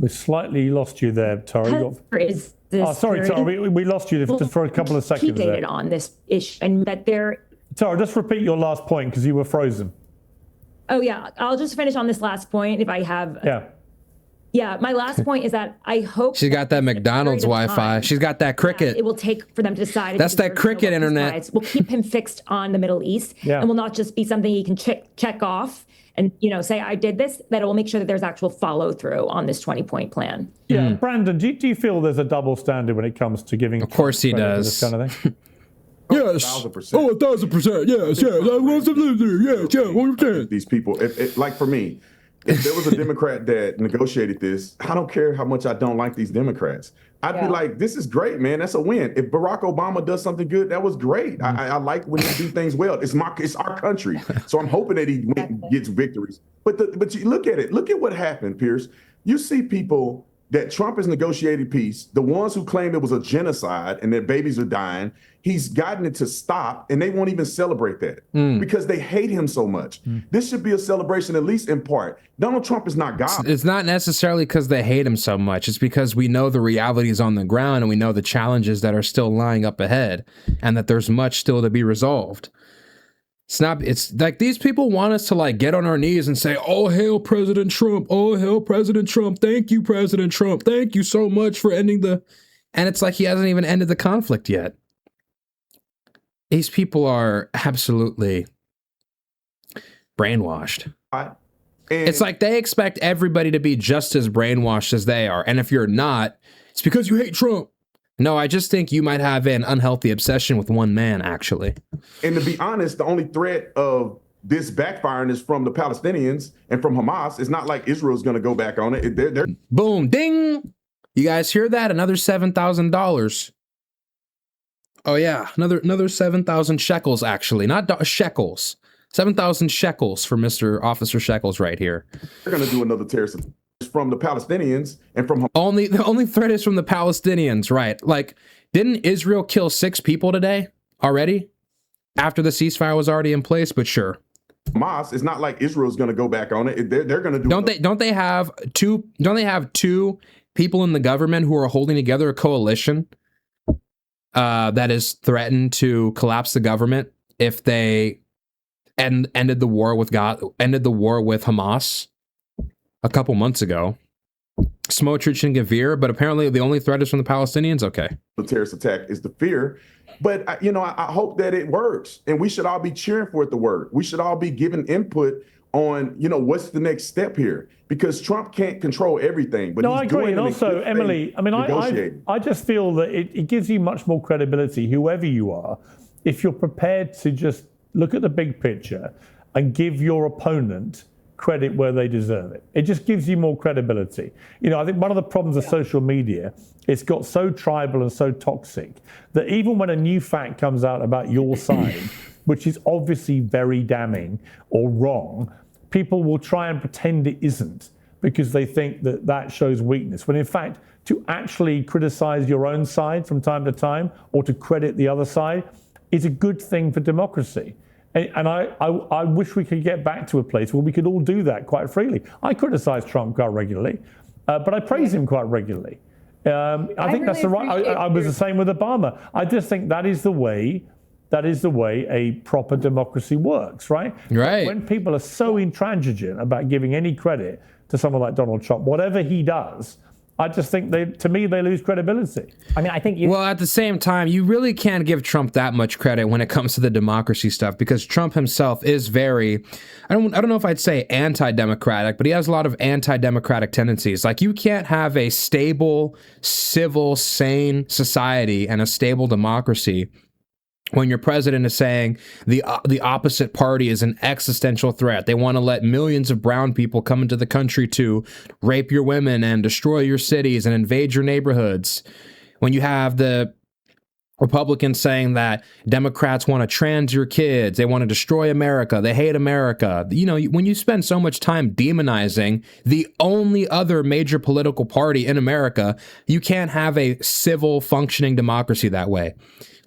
We slightly lost you there, Tara. Sorry, Tara, we lost you just for a couple of seconds there. On this issue, and that they're... Tara, just repeat your last point because you were frozen. Oh, yeah. I'll just finish on this last point if I have... Yeah, my last point is that I hope... She's got that McDonald's Wi-Fi. She's got that cricket. It will take for them to decide... That's that cricket internet. We'll keep him fixed on the Middle East and will not just be something he can check off and, say, I did this, that it will make sure that there's actual follow through on this 20-point plan. Yeah, Brandon, do you feel there's a double standard when it comes to giving... Of course he does. This kind of thing? Yes. 1,000%. Oh, 1,000%. Yes, yes. I want to live there. Yeah, 100%. These people, like for me, if there was a Democrat that negotiated this, I don't care how much I don't like these Democrats. I'd be like, this is great, man. That's a win. If Barack Obama does something good, that was great. I like when he do things well. It's our country. So I'm hoping that he gets victories. But you look at it. Look at what happened, Piers. You see people that Trump has negotiated peace, the ones who claim it was a genocide and their babies are dying, he's gotten it to stop, and they won't even celebrate that because they hate him so much. This should be a celebration, at least in part. Donald Trump is not God. It's not necessarily because they hate him so much. It's because we know the realities on the ground and we know the challenges that are still lying up ahead and that there's much still to be resolved. It's like these people want us to like get on our knees and say, oh, hail President Trump. Oh, hail President Trump. Thank you, President Trump. Thank you so much for ending the... And it's like he hasn't even ended the conflict yet. These people are absolutely brainwashed. It's like they expect everybody to be just as brainwashed as they are. And if you're not, it's because you hate Trump. No, I just think you might have an unhealthy obsession with one man, actually. And to be honest, the only threat of this backfiring is from the Palestinians and from Hamas. It's not like Israel's going to go back on it. They're... Boom, ding. You guys hear that? Another $7,000. Oh, yeah. Another 7,000 shekels, actually. Not shekels. 7,000 shekels for Mr. Officer Shekels right here. They're going to do another terrorist from the Palestinians and from Hamas. The only threat is from the Palestinians, right? Like, didn't Israel kill 6 people today already? After the ceasefire was already in place, but sure. Hamas, it's not like Israel's going to go back on it. They're going to do. Don't they have two people in the government who are holding together a coalition that is threatened to collapse the government if they ended the war with Hamas a couple months ago? Smotrich and Gavir, but apparently the only threat is from the Palestinians. Okay. The terrorist attack is the fear. But, I hope that it works. And we should all be cheering for it to work. We should all be giving input on, what's the next step here? Because Trump can't control everything. But no, I agree. And also, Emily, I just feel that it gives you much more credibility, whoever you are, if you're prepared to just look at the big picture and give your opponent credit where they deserve it. It just gives you more credibility. I think one of the problems of social media, it's got so tribal and so toxic that even when a new fact comes out about your side, which is obviously very damning or wrong, people will try and pretend it isn't because they think that that shows weakness. When in fact, to actually criticize your own side from time to time or to credit the other side is a good thing for democracy. And I wish we could get back to a place where we could all do that quite freely. I criticize Trump quite regularly, but I praise him quite regularly. I think that's the right. I was the same with Obama. I just think that is the way a proper democracy works, right? Right. When people are so intransigent about giving any credit to someone like Donald Trump, whatever he does, I just think they lose credibility. I mean, I think well, at the same time, you really can't give Trump that much credit when it comes to the democracy stuff, because Trump himself is very, I don't know if I'd say anti-democratic, but he has a lot of anti-democratic tendencies. Like, you can't have a stable, civil, sane society and a stable democracy when your president is saying the opposite party is an existential threat. They want to let millions of brown people come into the country to rape your women and destroy your cities and invade your neighborhoods. When you have the Republicans saying that Democrats want to trans your kids, they want to destroy America, they hate America. When you spend so much time demonizing the only other major political party in America, you can't have a civil, functioning democracy that way.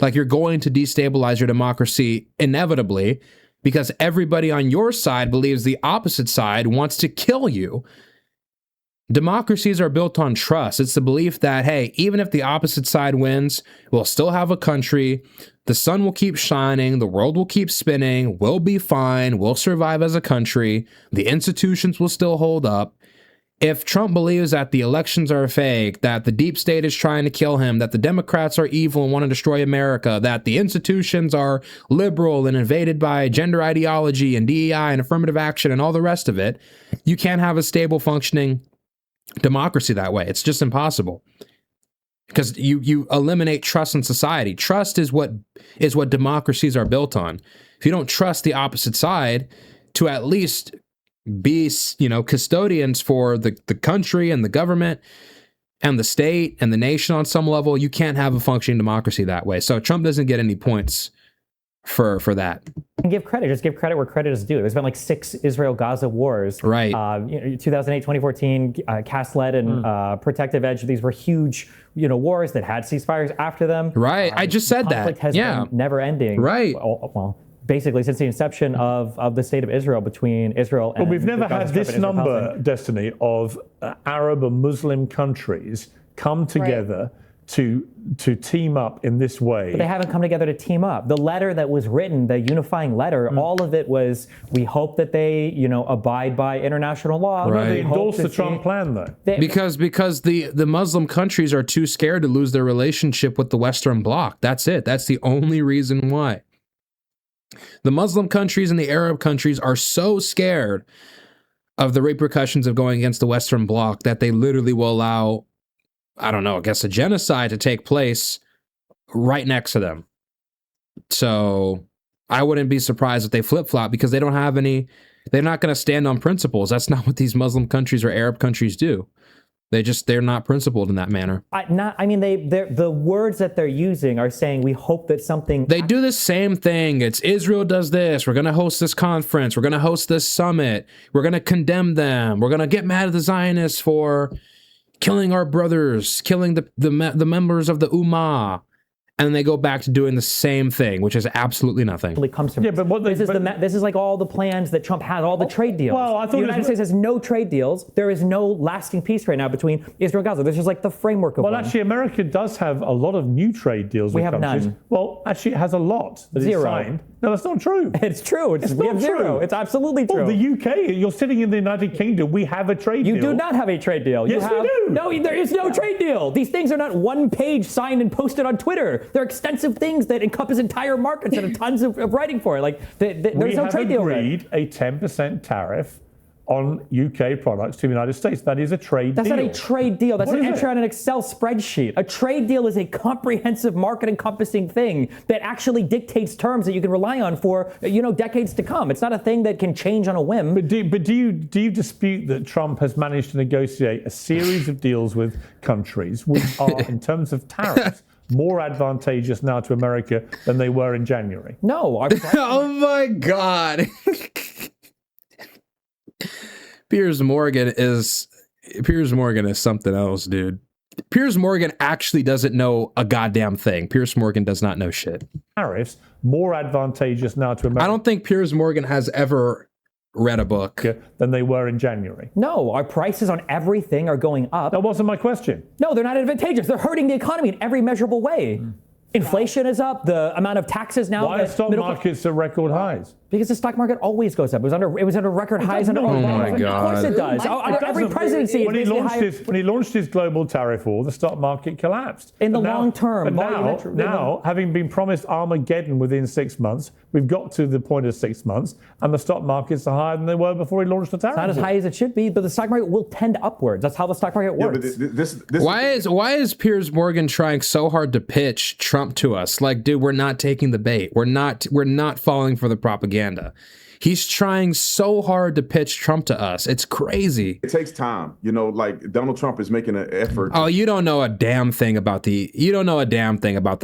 Like, you're going to destabilize your democracy inevitably because everybody on your side believes the opposite side wants to kill you. Democracies are built on trust. It's the belief that, hey, even if the opposite side wins, we'll still have a country, the sun will keep shining, the world will keep spinning, we'll be fine, we'll survive as a country, the institutions will still hold up. If Trump believes that the elections are fake, that the deep state is trying to kill him, that the Democrats are evil and want to destroy America, that the institutions are liberal and invaded by gender ideology and DEI and affirmative action and all the rest of it, you can't have a stable, functioning democracy that way. It's just impossible. Because you eliminate trust in society. Trust is what democracies are built on. If you don't trust the opposite side to at least be, custodians for the country and the government and the state and the nation on some level, you can't have a functioning democracy that way. So Trump doesn't get any points for that. And give credit. Just give credit where credit is due. There's been like 6 Israel-Gaza wars. Right. 2008, 2014, Cast-led and Protective Edge. These were huge, wars that had ceasefires after them. Right. I just said that. Conflict has been never ending. Right. Well, basically since the inception of the state of Israel, between Israel and... But we've never had this number, Destiny, of Arab and Muslim countries come together to team up in this way. But they haven't come together to team up. The letter that was written, the unifying letter, all of it was, we hope that they, abide by international law. Right. They endorse the Trump plan, though. Because the Muslim countries are too scared to lose their relationship with the Western Bloc. That's it. That's the only reason why. The Muslim countries and the Arab countries are so scared of the repercussions of going against the Western Bloc that they literally will allow, a genocide to take place right next to them. So I wouldn't be surprised if they flip-flop, because they don't have any, they're not going to stand on principles. That's not what these Muslim countries or Arab countries do. They're not principled in that manner. The words that they're using are saying, we hope that something... They do the same thing. It's Israel does this. We're going to host this conference. We're going to host this summit. We're going to condemn them. We're going to get mad at the Zionists for killing our brothers, killing the members of the Ummah. and they go back to doing the same thing, which is absolutely nothing. Comes from. Yeah, but what this is like all the plans that Trump had, all the trade deals. Well, I thought the United States has no trade deals. There is no lasting peace right now between Israel and Gaza. This is like the framework of one. Well, actually, America does have a lot of new trade deals with countries. None. Well, actually, it has a lot that Zero. is signed. No, that's not true. It's true. We have zero. It's absolutely true. Well, the UK, you're sitting in the United Kingdom, we have a trade deal. You do not have a trade deal. Yes, we do. No, there is no trade deal. These things are not one page signed and posted on Twitter. They're extensive things that encompass entire markets and tons of writing for it. Like, there's no trade deal. We have agreed a 10% tariff on UK products to the United States. That is a trade deal. That's not a trade deal. That's What an is entry it? on an Excel spreadsheet. A trade deal is a comprehensive market-encompassing thing that actually dictates terms that you can rely on for, decades to come. It's not a thing that can change on a whim. But do you dispute that Trump has managed to negotiate a series of deals with countries which are, in terms of tariffs, more advantageous now to America than they were in January? No. Oh my God. Piers Morgan is something else, dude. Piers Morgan actually doesn't know a goddamn thing. Piers Morgan does not know shit. Tariffs more advantageous now to America. I don't think Piers Morgan has ever read a book than they were in January. No, our prices on everything are going up. That wasn't my question. No, they're not advantageous. They're hurting the economy in every measurable way. Inflation is up. The amount of taxes now. Why are stock markets at record highs? Because the stock market always goes up. It was under record highs under Oh my Obama. God. Of course it does. Under every presidency, when he launched his global tariff war, the stock market collapsed. In the long term. But now, having been promised Armageddon within 6 months, we've got to the point of 6 months, and the stock markets are higher than they were before he launched the tariff. It's not as high as it should be, but the stock market will tend upwards. That's how the stock market works. Why is Piers Morgan trying so hard to pitch Trump to us? Like, dude, we're not taking the bait. We're not falling for the propaganda. He's trying so hard to pitch Trump to us. It's crazy. It takes time. Like Donald Trump is making an effort. Oh, you don't know a damn thing about the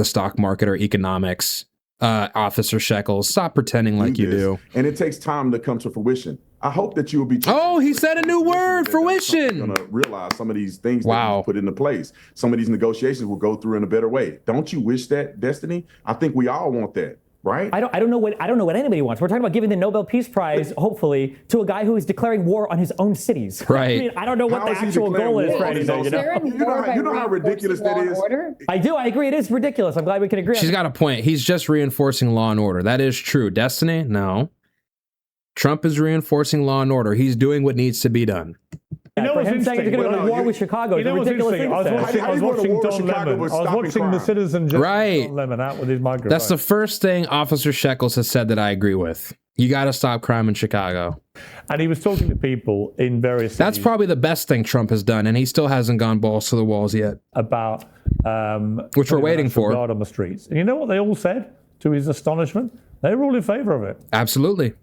stock market or economics, Officer Shekels. Stop pretending like you do. And it takes time to come to fruition. I hope that you will be. Oh, he said a new word, fruition. Going to realize some of these things Wow. that he's put into place. Some of these negotiations will go through in a better way. Don't you wish that, Destiny? I think we all want that. Right? I don't know what anybody wants. We're talking about giving the Nobel Peace Prize, hopefully, to a guy who is declaring war on his own cities. Right. I mean, I don't know what the actual goal is for anything. You know how ridiculous that is? I do. I agree. It is ridiculous. I'm glad we can agree. She's got a point. He's just reinforcing law and order. That is true. Destiny? No. Trump is reinforcing law and order. He's doing what needs to be done. You know what's interesting? He's going to go to war with Chicago. You know what's interesting? I was watching Don Lemon. I was watching the Citizen Journalist Don Lemon out with his microphone. That's the first thing Officer Shekels has said that I agree with. You got to stop crime in Chicago. And he was talking to people in various cities. That's probably the best thing Trump has done, and he still hasn't gone balls to the walls yet. About which we're waiting for. Guard on the streets. And you know what they all said? To his astonishment, they were all in favor of it. Absolutely.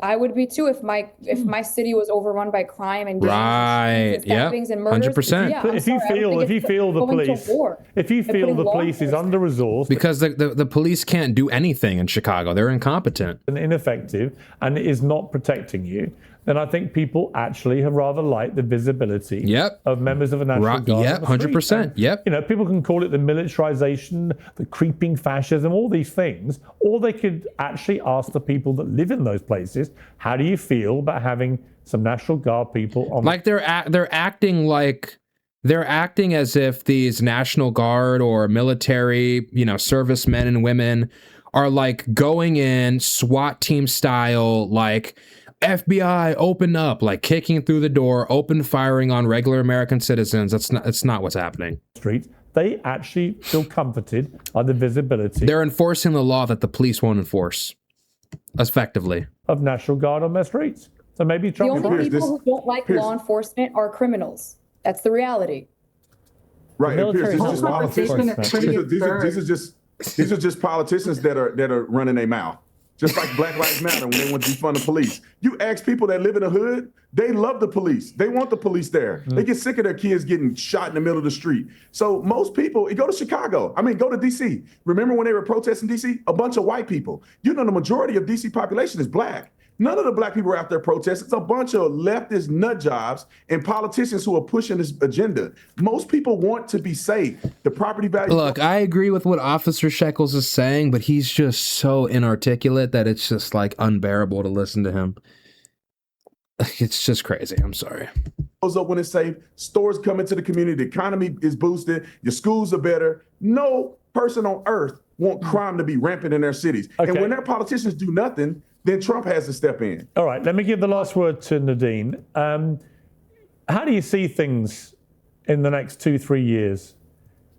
I would be too if my city was overrun by crime and gangs right, yeah, and murders. 100%. Yeah, if you feel the police is under resourced, because the police can't do anything in Chicago, they're incompetent and ineffective, and is not protecting you, then I think people actually have rather liked the visibility of members of a National Guard. Yep, 100%. Yep. You know, people can call it the militarization, the creeping fascism, all these things, or they could actually ask the people that live in those places, how do you feel about having some National Guard people on? Like they're acting as if these National Guard or military, servicemen and women are like going in SWAT team style, like FBI, open up, like kicking through the door, open firing on regular American citizens. That's not what's happening. Street. They actually feel comforted by the visibility. They're enforcing the law that the police won't enforce effectively. Of National Guard on their streets. So maybe the only people who don't like law enforcement are criminals. That's the reality. Right. Military These are just politicians that are running their mouth. Just like Black Lives Matter when they want to defund the police. You ask people that live in the hood, they love the police. They want the police there. They get sick of their kids getting shot in the middle of the street. So most people, go to Chicago. Go to DC. Remember when they were protesting DC? A bunch of white people. The majority of DC population is black. None of the black people are out there protesting. It's a bunch of leftist nut jobs and politicians who are pushing this agenda. Most people want to be safe. The property value. Look, I agree with what Officer Shekels is saying, but he's just so inarticulate that it's just like unbearable to listen to him. It's just crazy. I'm sorry. Goes up when it's safe. Stores come into the community. The economy is boosted. Your schools are better. No person on earth want crime to be rampant in their cities. Okay. And when their politicians do nothing, then Trump has to step in. All right, let me give the last word to Nadine. How do you see things in the next 2-3 years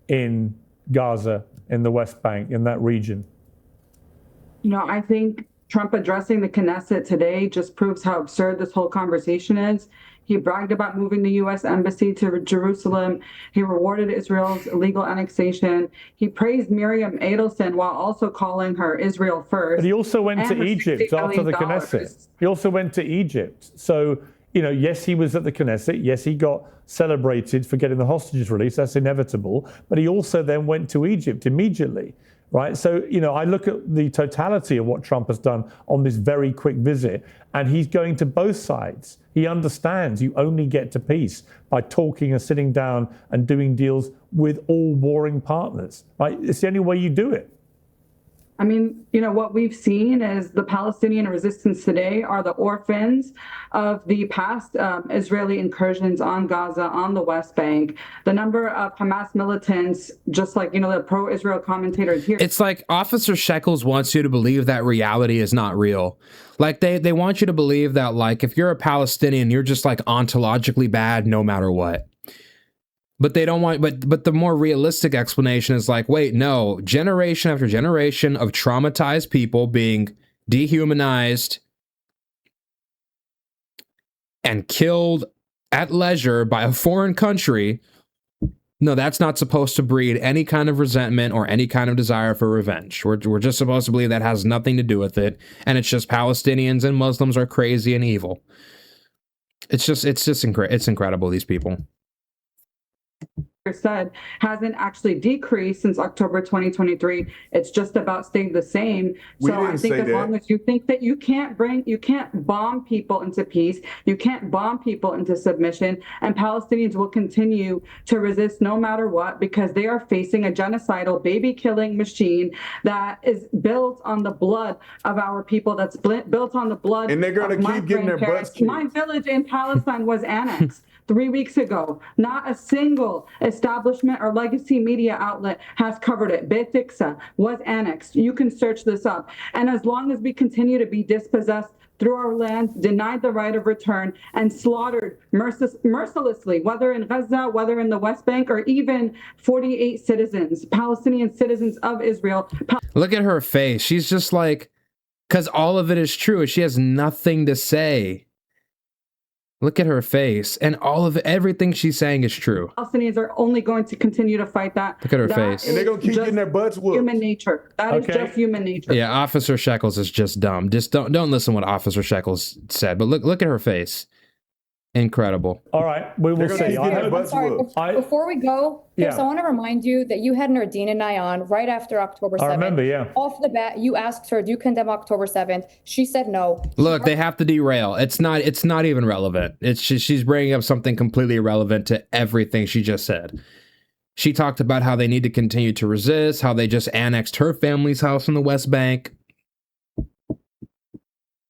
in Gaza, in the West Bank, in that region? You know, I think Trump addressing the Knesset today just proves how absurd this whole conversation is. He bragged about moving the U.S. embassy to Jerusalem. He rewarded Israel's illegal annexation. He praised Miriam Adelson while also calling her Israel first. But he also went to Egypt after the Knesset. He also went to Egypt. So, you know, yes, he was at the Knesset. Yes, he got celebrated for getting the hostages released. That's inevitable. But he also then went to Egypt immediately. Right. So, you know, I look at the totality of what Trump has done on this very quick visit, and he's going to both sides. He understands you only get to peace by talking and sitting down and doing deals with all warring partners. Right. It's the only way you do it. I mean, you know, what we've seen is the Palestinian resistance today are the orphans of the past Israeli incursions on Gaza, on the West Bank. The number of Hamas militants, just like, you know, the pro-Israel commentators here. It's like Officer Shekels wants you to believe that reality is not real. Like they want you to believe that, like, if you're a Palestinian, you're just like ontologically bad no matter what. But they don't want, but the more realistic explanation is like, wait, no, generation after generation of traumatized people being dehumanized and killed at leisure by a foreign country. No, that's not supposed to breed any kind of resentment or any kind of desire for revenge. We're just supposed to believe that has nothing to do with it. And it's just Palestinians and Muslims are crazy and evil. It's incredible, these people. Said hasn't actually decreased since October 2023. It's just about stayed the same. So I think as long as you think that you can't bomb people into peace, you can't bomb people into submission, and Palestinians will continue to resist no matter what, because they are facing a genocidal baby killing machine that is built on the blood of our people, that's built on the blood. And they're going to keep getting their butts kicked. My village in Palestine was annexed 3 weeks ago. Not a single establishment or legacy media outlet has covered it. Beit Iksa was annexed. You can search this up. And as long as we continue to be dispossessed through our lands, denied the right of return, and slaughtered mercilessly, whether in Gaza, whether in the West Bank, or even 48 citizens, Palestinian citizens of Israel. Look at her face. She's just like, because all of it is true. She has nothing to say. Look at her face, and everything she's saying is true. Palestinians are only going to continue to fight that. Look at her face. And they're going to keep getting their butts whooped. Human nature. That is just human nature. Yeah, Officer Shekels is just dumb. Just don't listen to what Officer Shekels said. But look at her face. Incredible. All right, we will see. I'm sorry, before we go, Piers, I want to remind you that you had Nardine and I on right after October 7th. I remember, yeah. Off the bat, you asked her, do you condemn October 7th? She said no. Look, they have to derail. It's not even relevant. It's she's bringing up something completely irrelevant to everything she just said. She talked about how they need to continue to resist, how they just annexed her family's house in the West Bank,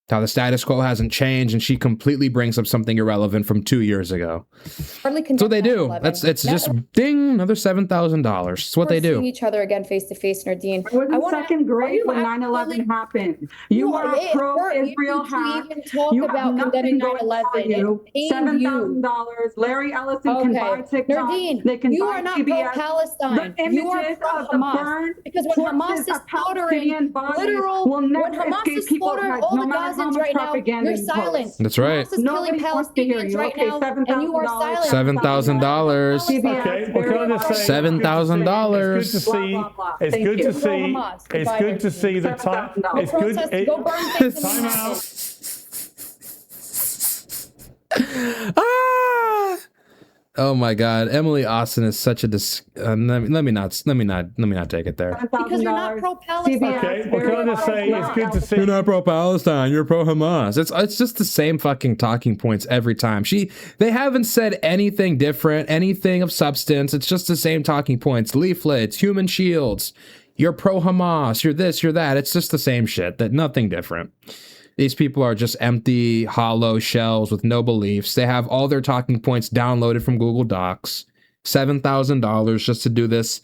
how the status quo hasn't changed, and she completely brings up something irrelevant from 2 years ago. That's what they do. It's just ding, another $7,000. That's what they do. Seeing each other again face to face, Nardine. I was in second grade when 9/11 happened. You are a pro-Israel hack. You have nothing going for you. $7,000. Larry Ellison can buy TikTok. Nardine, they can you buy are not CBS. pro-Palestine. You are pro-Hamas. Because when Hamas is slaughtering when Hamas is slaughtering all the Gazans right now, you're silent. That's right. Hamas is killing Palestinians right now, and you are silent. $7,000. Okay, what can I just say? $7,000. It's good to see. It's good to see the time. It's good. Go burn things in Time out. Oh my God, Emily Austin is such a let me not take it there. Because you're not pro-Palestine. Okay, what can I just say? It's good to see. You're not pro-Palestine. You're pro-Hamas. It's just the same fucking talking points every time. They haven't said anything different, anything of substance. It's just the same talking points. Leaflets, human shields. You're pro-Hamas. You're this. You're that. It's just the same shit. Nothing different. These people are just empty, hollow shells with no beliefs. They have all their talking points downloaded from Google Docs. $7,000 just to do this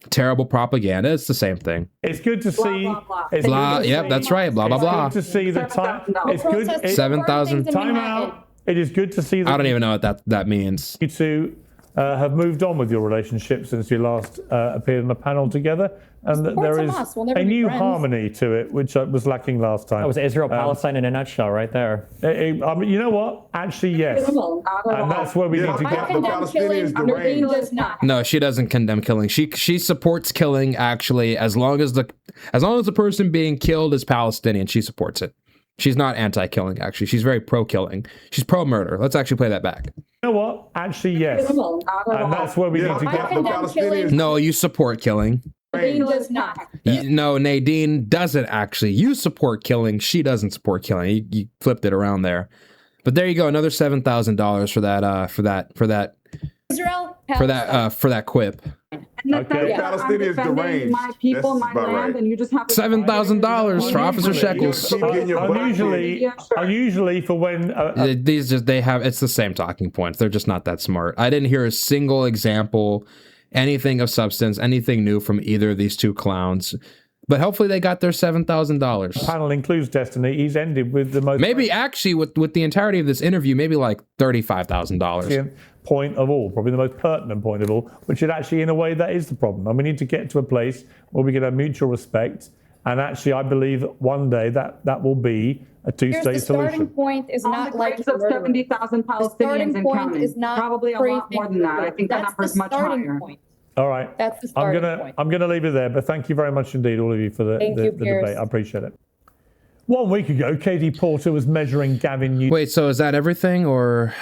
terrible propaganda. It's the same thing. It's good to see. Yep, that's right. Blah, blah, blah. It's good to see the time. It's good. 7,000. Time out. It is good to see that. I don't even know what that means. You two have moved on with your relationship since you last appeared on a panel together. And that there is a new harmony to it, which was lacking last time. That was Israel-Palestine in a nutshell right there. You know what? Actually, yes. And that's where we need to get. I condemn killing. Nadine does not. No, she doesn't condemn killing. She supports killing, actually, as long as the person being killed is Palestinian, she supports it. She's not anti-killing, actually. She's very pro-killing. She's pro-murder. Let's actually play that back. You know what? Actually, yes. And that's where we need to get. The Palestinians. No, you support killing. Nadine does not. No, Nadine doesn't actually. You support killing. She doesn't support killing. You flipped it around there. But there you go. Another $7,000 for that. Israel. For that quip. Okay. Palestinians deranged. My people, my land, and you just have $7,000 for Officer Shekels. Unusually for when it's the same talking points. They're just not that smart. I didn't hear a single example, anything of substance, anything new from either of these two clowns. But hopefully they got their $7,000. The panel includes Destiny. He's ended with the most. Maybe actually with the entirety of this interview, maybe like $35,000. Point of all, probably the most pertinent point of all, which is actually in a way that is the problem. And we need to get to a place where we can have mutual respect. And actually, I believe one day that will be a two-state solution. The starting point is not like of 70,000 Palestinians and counting. Is not probably a lot more than that. I think the number is much higher. All right. That's the starting point. I'm gonna leave it there, but thank you very much indeed, all of you, for the debate. I appreciate it. 1 week ago, Katie Porter was measuring Gavin Newsom. Wait, so is that everything, or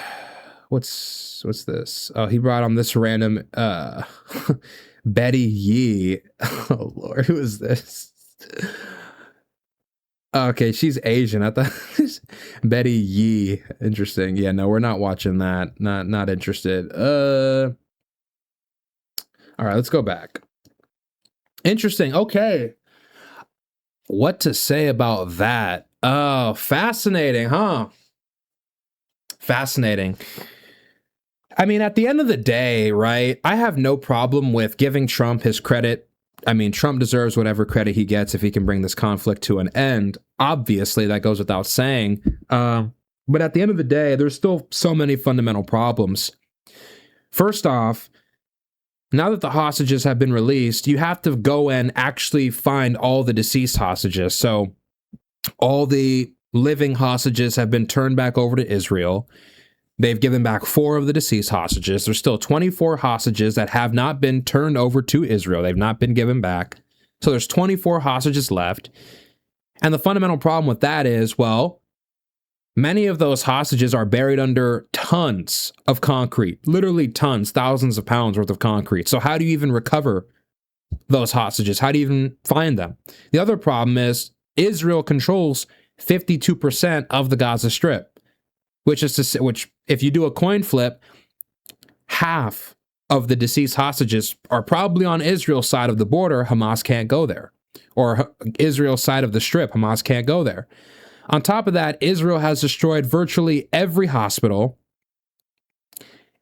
what's this? Oh, he brought on this random Betty Yee. Oh Lord, who is this? Okay, she's Asian. I thought Betty Yee. Interesting. Yeah, no, we're not watching that. Not interested. All right, let's go back. Interesting. Okay. What to say about that? Oh, fascinating, huh? Fascinating. I mean, at the end of the day, right, I have no problem with giving Trump his credit. I mean, Trump deserves whatever credit he gets if he can bring this conflict to an end. Obviously, that goes without saying. But at the end of the day, there's still so many fundamental problems. First off, now that the hostages have been released, you have to go and actually find all the deceased hostages. So all the living hostages have been turned back over to Israel. They've given back 4 of the deceased hostages. There's still 24 hostages that have not been turned over to Israel. They've not been given back. So there's 24 hostages left. And the fundamental problem with that is, well, many of those hostages are buried under tons of concrete, literally tons, thousands of pounds worth of concrete. So how do you even recover those hostages? How do you even find them? The other problem is Israel controls 52% of the Gaza Strip. Which if you do a coin flip, half of the deceased hostages are probably on Israel's side of the border. Hamas can't go there. Or Israel's side of the strip. Hamas can't go there. On top of that, Israel has destroyed virtually every hospital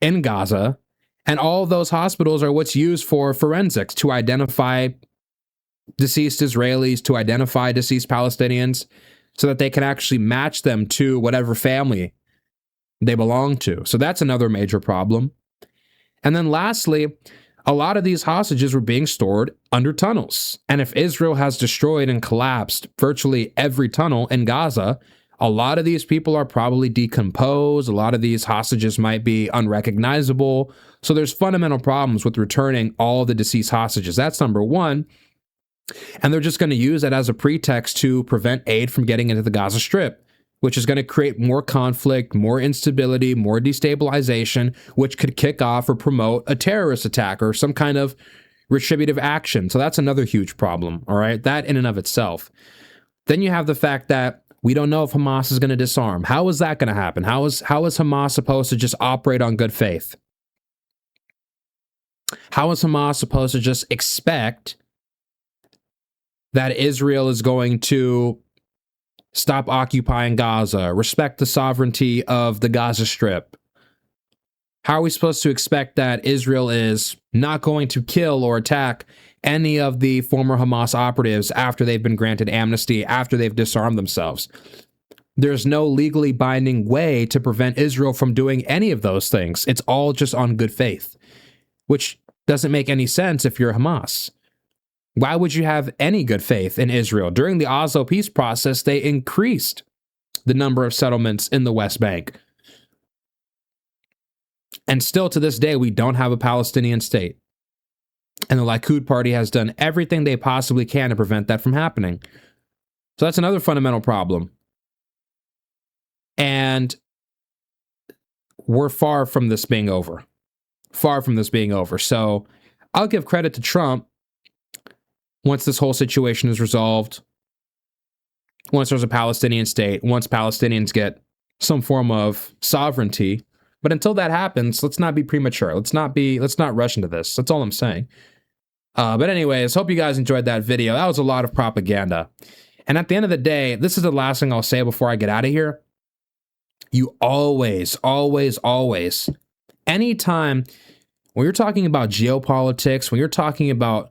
in Gaza. And all of those hospitals are what's used for forensics to identify deceased Israelis, to identify deceased Palestinians, so that they can actually match them to whatever family they belong to. So that's another major problem. And then lastly, a lot of these hostages were being stored under tunnels. And if Israel has destroyed and collapsed virtually every tunnel in Gaza, a lot of these people are probably decomposed. A lot of these hostages might be unrecognizable. So there's fundamental problems with returning all the deceased hostages. That's number one. And they're just going to use it as a pretext to prevent aid from getting into the Gaza Strip, which is going to create more conflict, more instability, more destabilization, which could kick off or promote a terrorist attack or some kind of retributive action. So that's another huge problem, all right? That in and of itself. Then you have the fact that we don't know if Hamas is going to disarm. How is that going to happen? How is Hamas supposed to just operate on good faith? How is Hamas supposed to just expect that Israel is going to stop occupying Gaza, respect the sovereignty of the Gaza Strip? How are we supposed to expect that Israel is not going to kill or attack any of the former Hamas operatives after they've been granted amnesty, after they've disarmed themselves? There's no legally binding way to prevent Israel from doing any of those things. It's all just on good faith, which doesn't make any sense if you're Hamas. Why would you have any good faith in Israel? During the Oslo peace process, they increased the number of settlements in the West Bank. And still to this day, we don't have a Palestinian state. And the Likud party has done everything they possibly can to prevent that from happening. So that's another fundamental problem. And we're far from this being over. Far from this being over. So I'll give credit to Trump once this whole situation is resolved, once there's a Palestinian state, once Palestinians get some form of sovereignty. But until that happens, let's not be premature. Let's not rush into this. That's all I'm saying. But anyways, hope you guys enjoyed that video. That was a lot of propaganda. And at the end of the day, this is the last thing I'll say before I get out of here. You always, anytime when you're talking about geopolitics, when you're talking about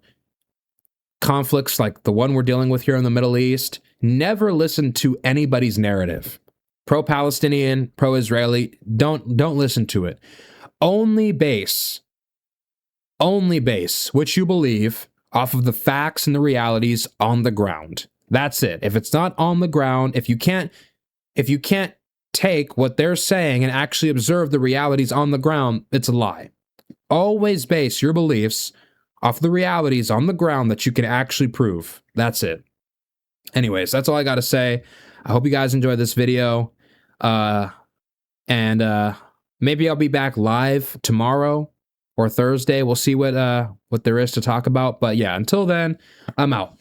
conflicts like the one we're dealing with here in the Middle East, never listen to anybody's narrative. Pro-Palestinian, pro-Israeli, don't listen to it. Only base what you believe off of the facts and the realities on the ground. That's it. If it's not on the ground, if you can't take what they're saying and actually observe the realities on the ground, it's a lie. Always base your beliefs off the realities on the ground that you can actually prove. That's it. Anyways, that's all I got to say. I hope you guys enjoyed this video. And maybe I'll be back live tomorrow or Thursday. We'll see what there is to talk about. But yeah, until then, I'm out.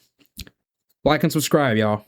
Like and subscribe, y'all.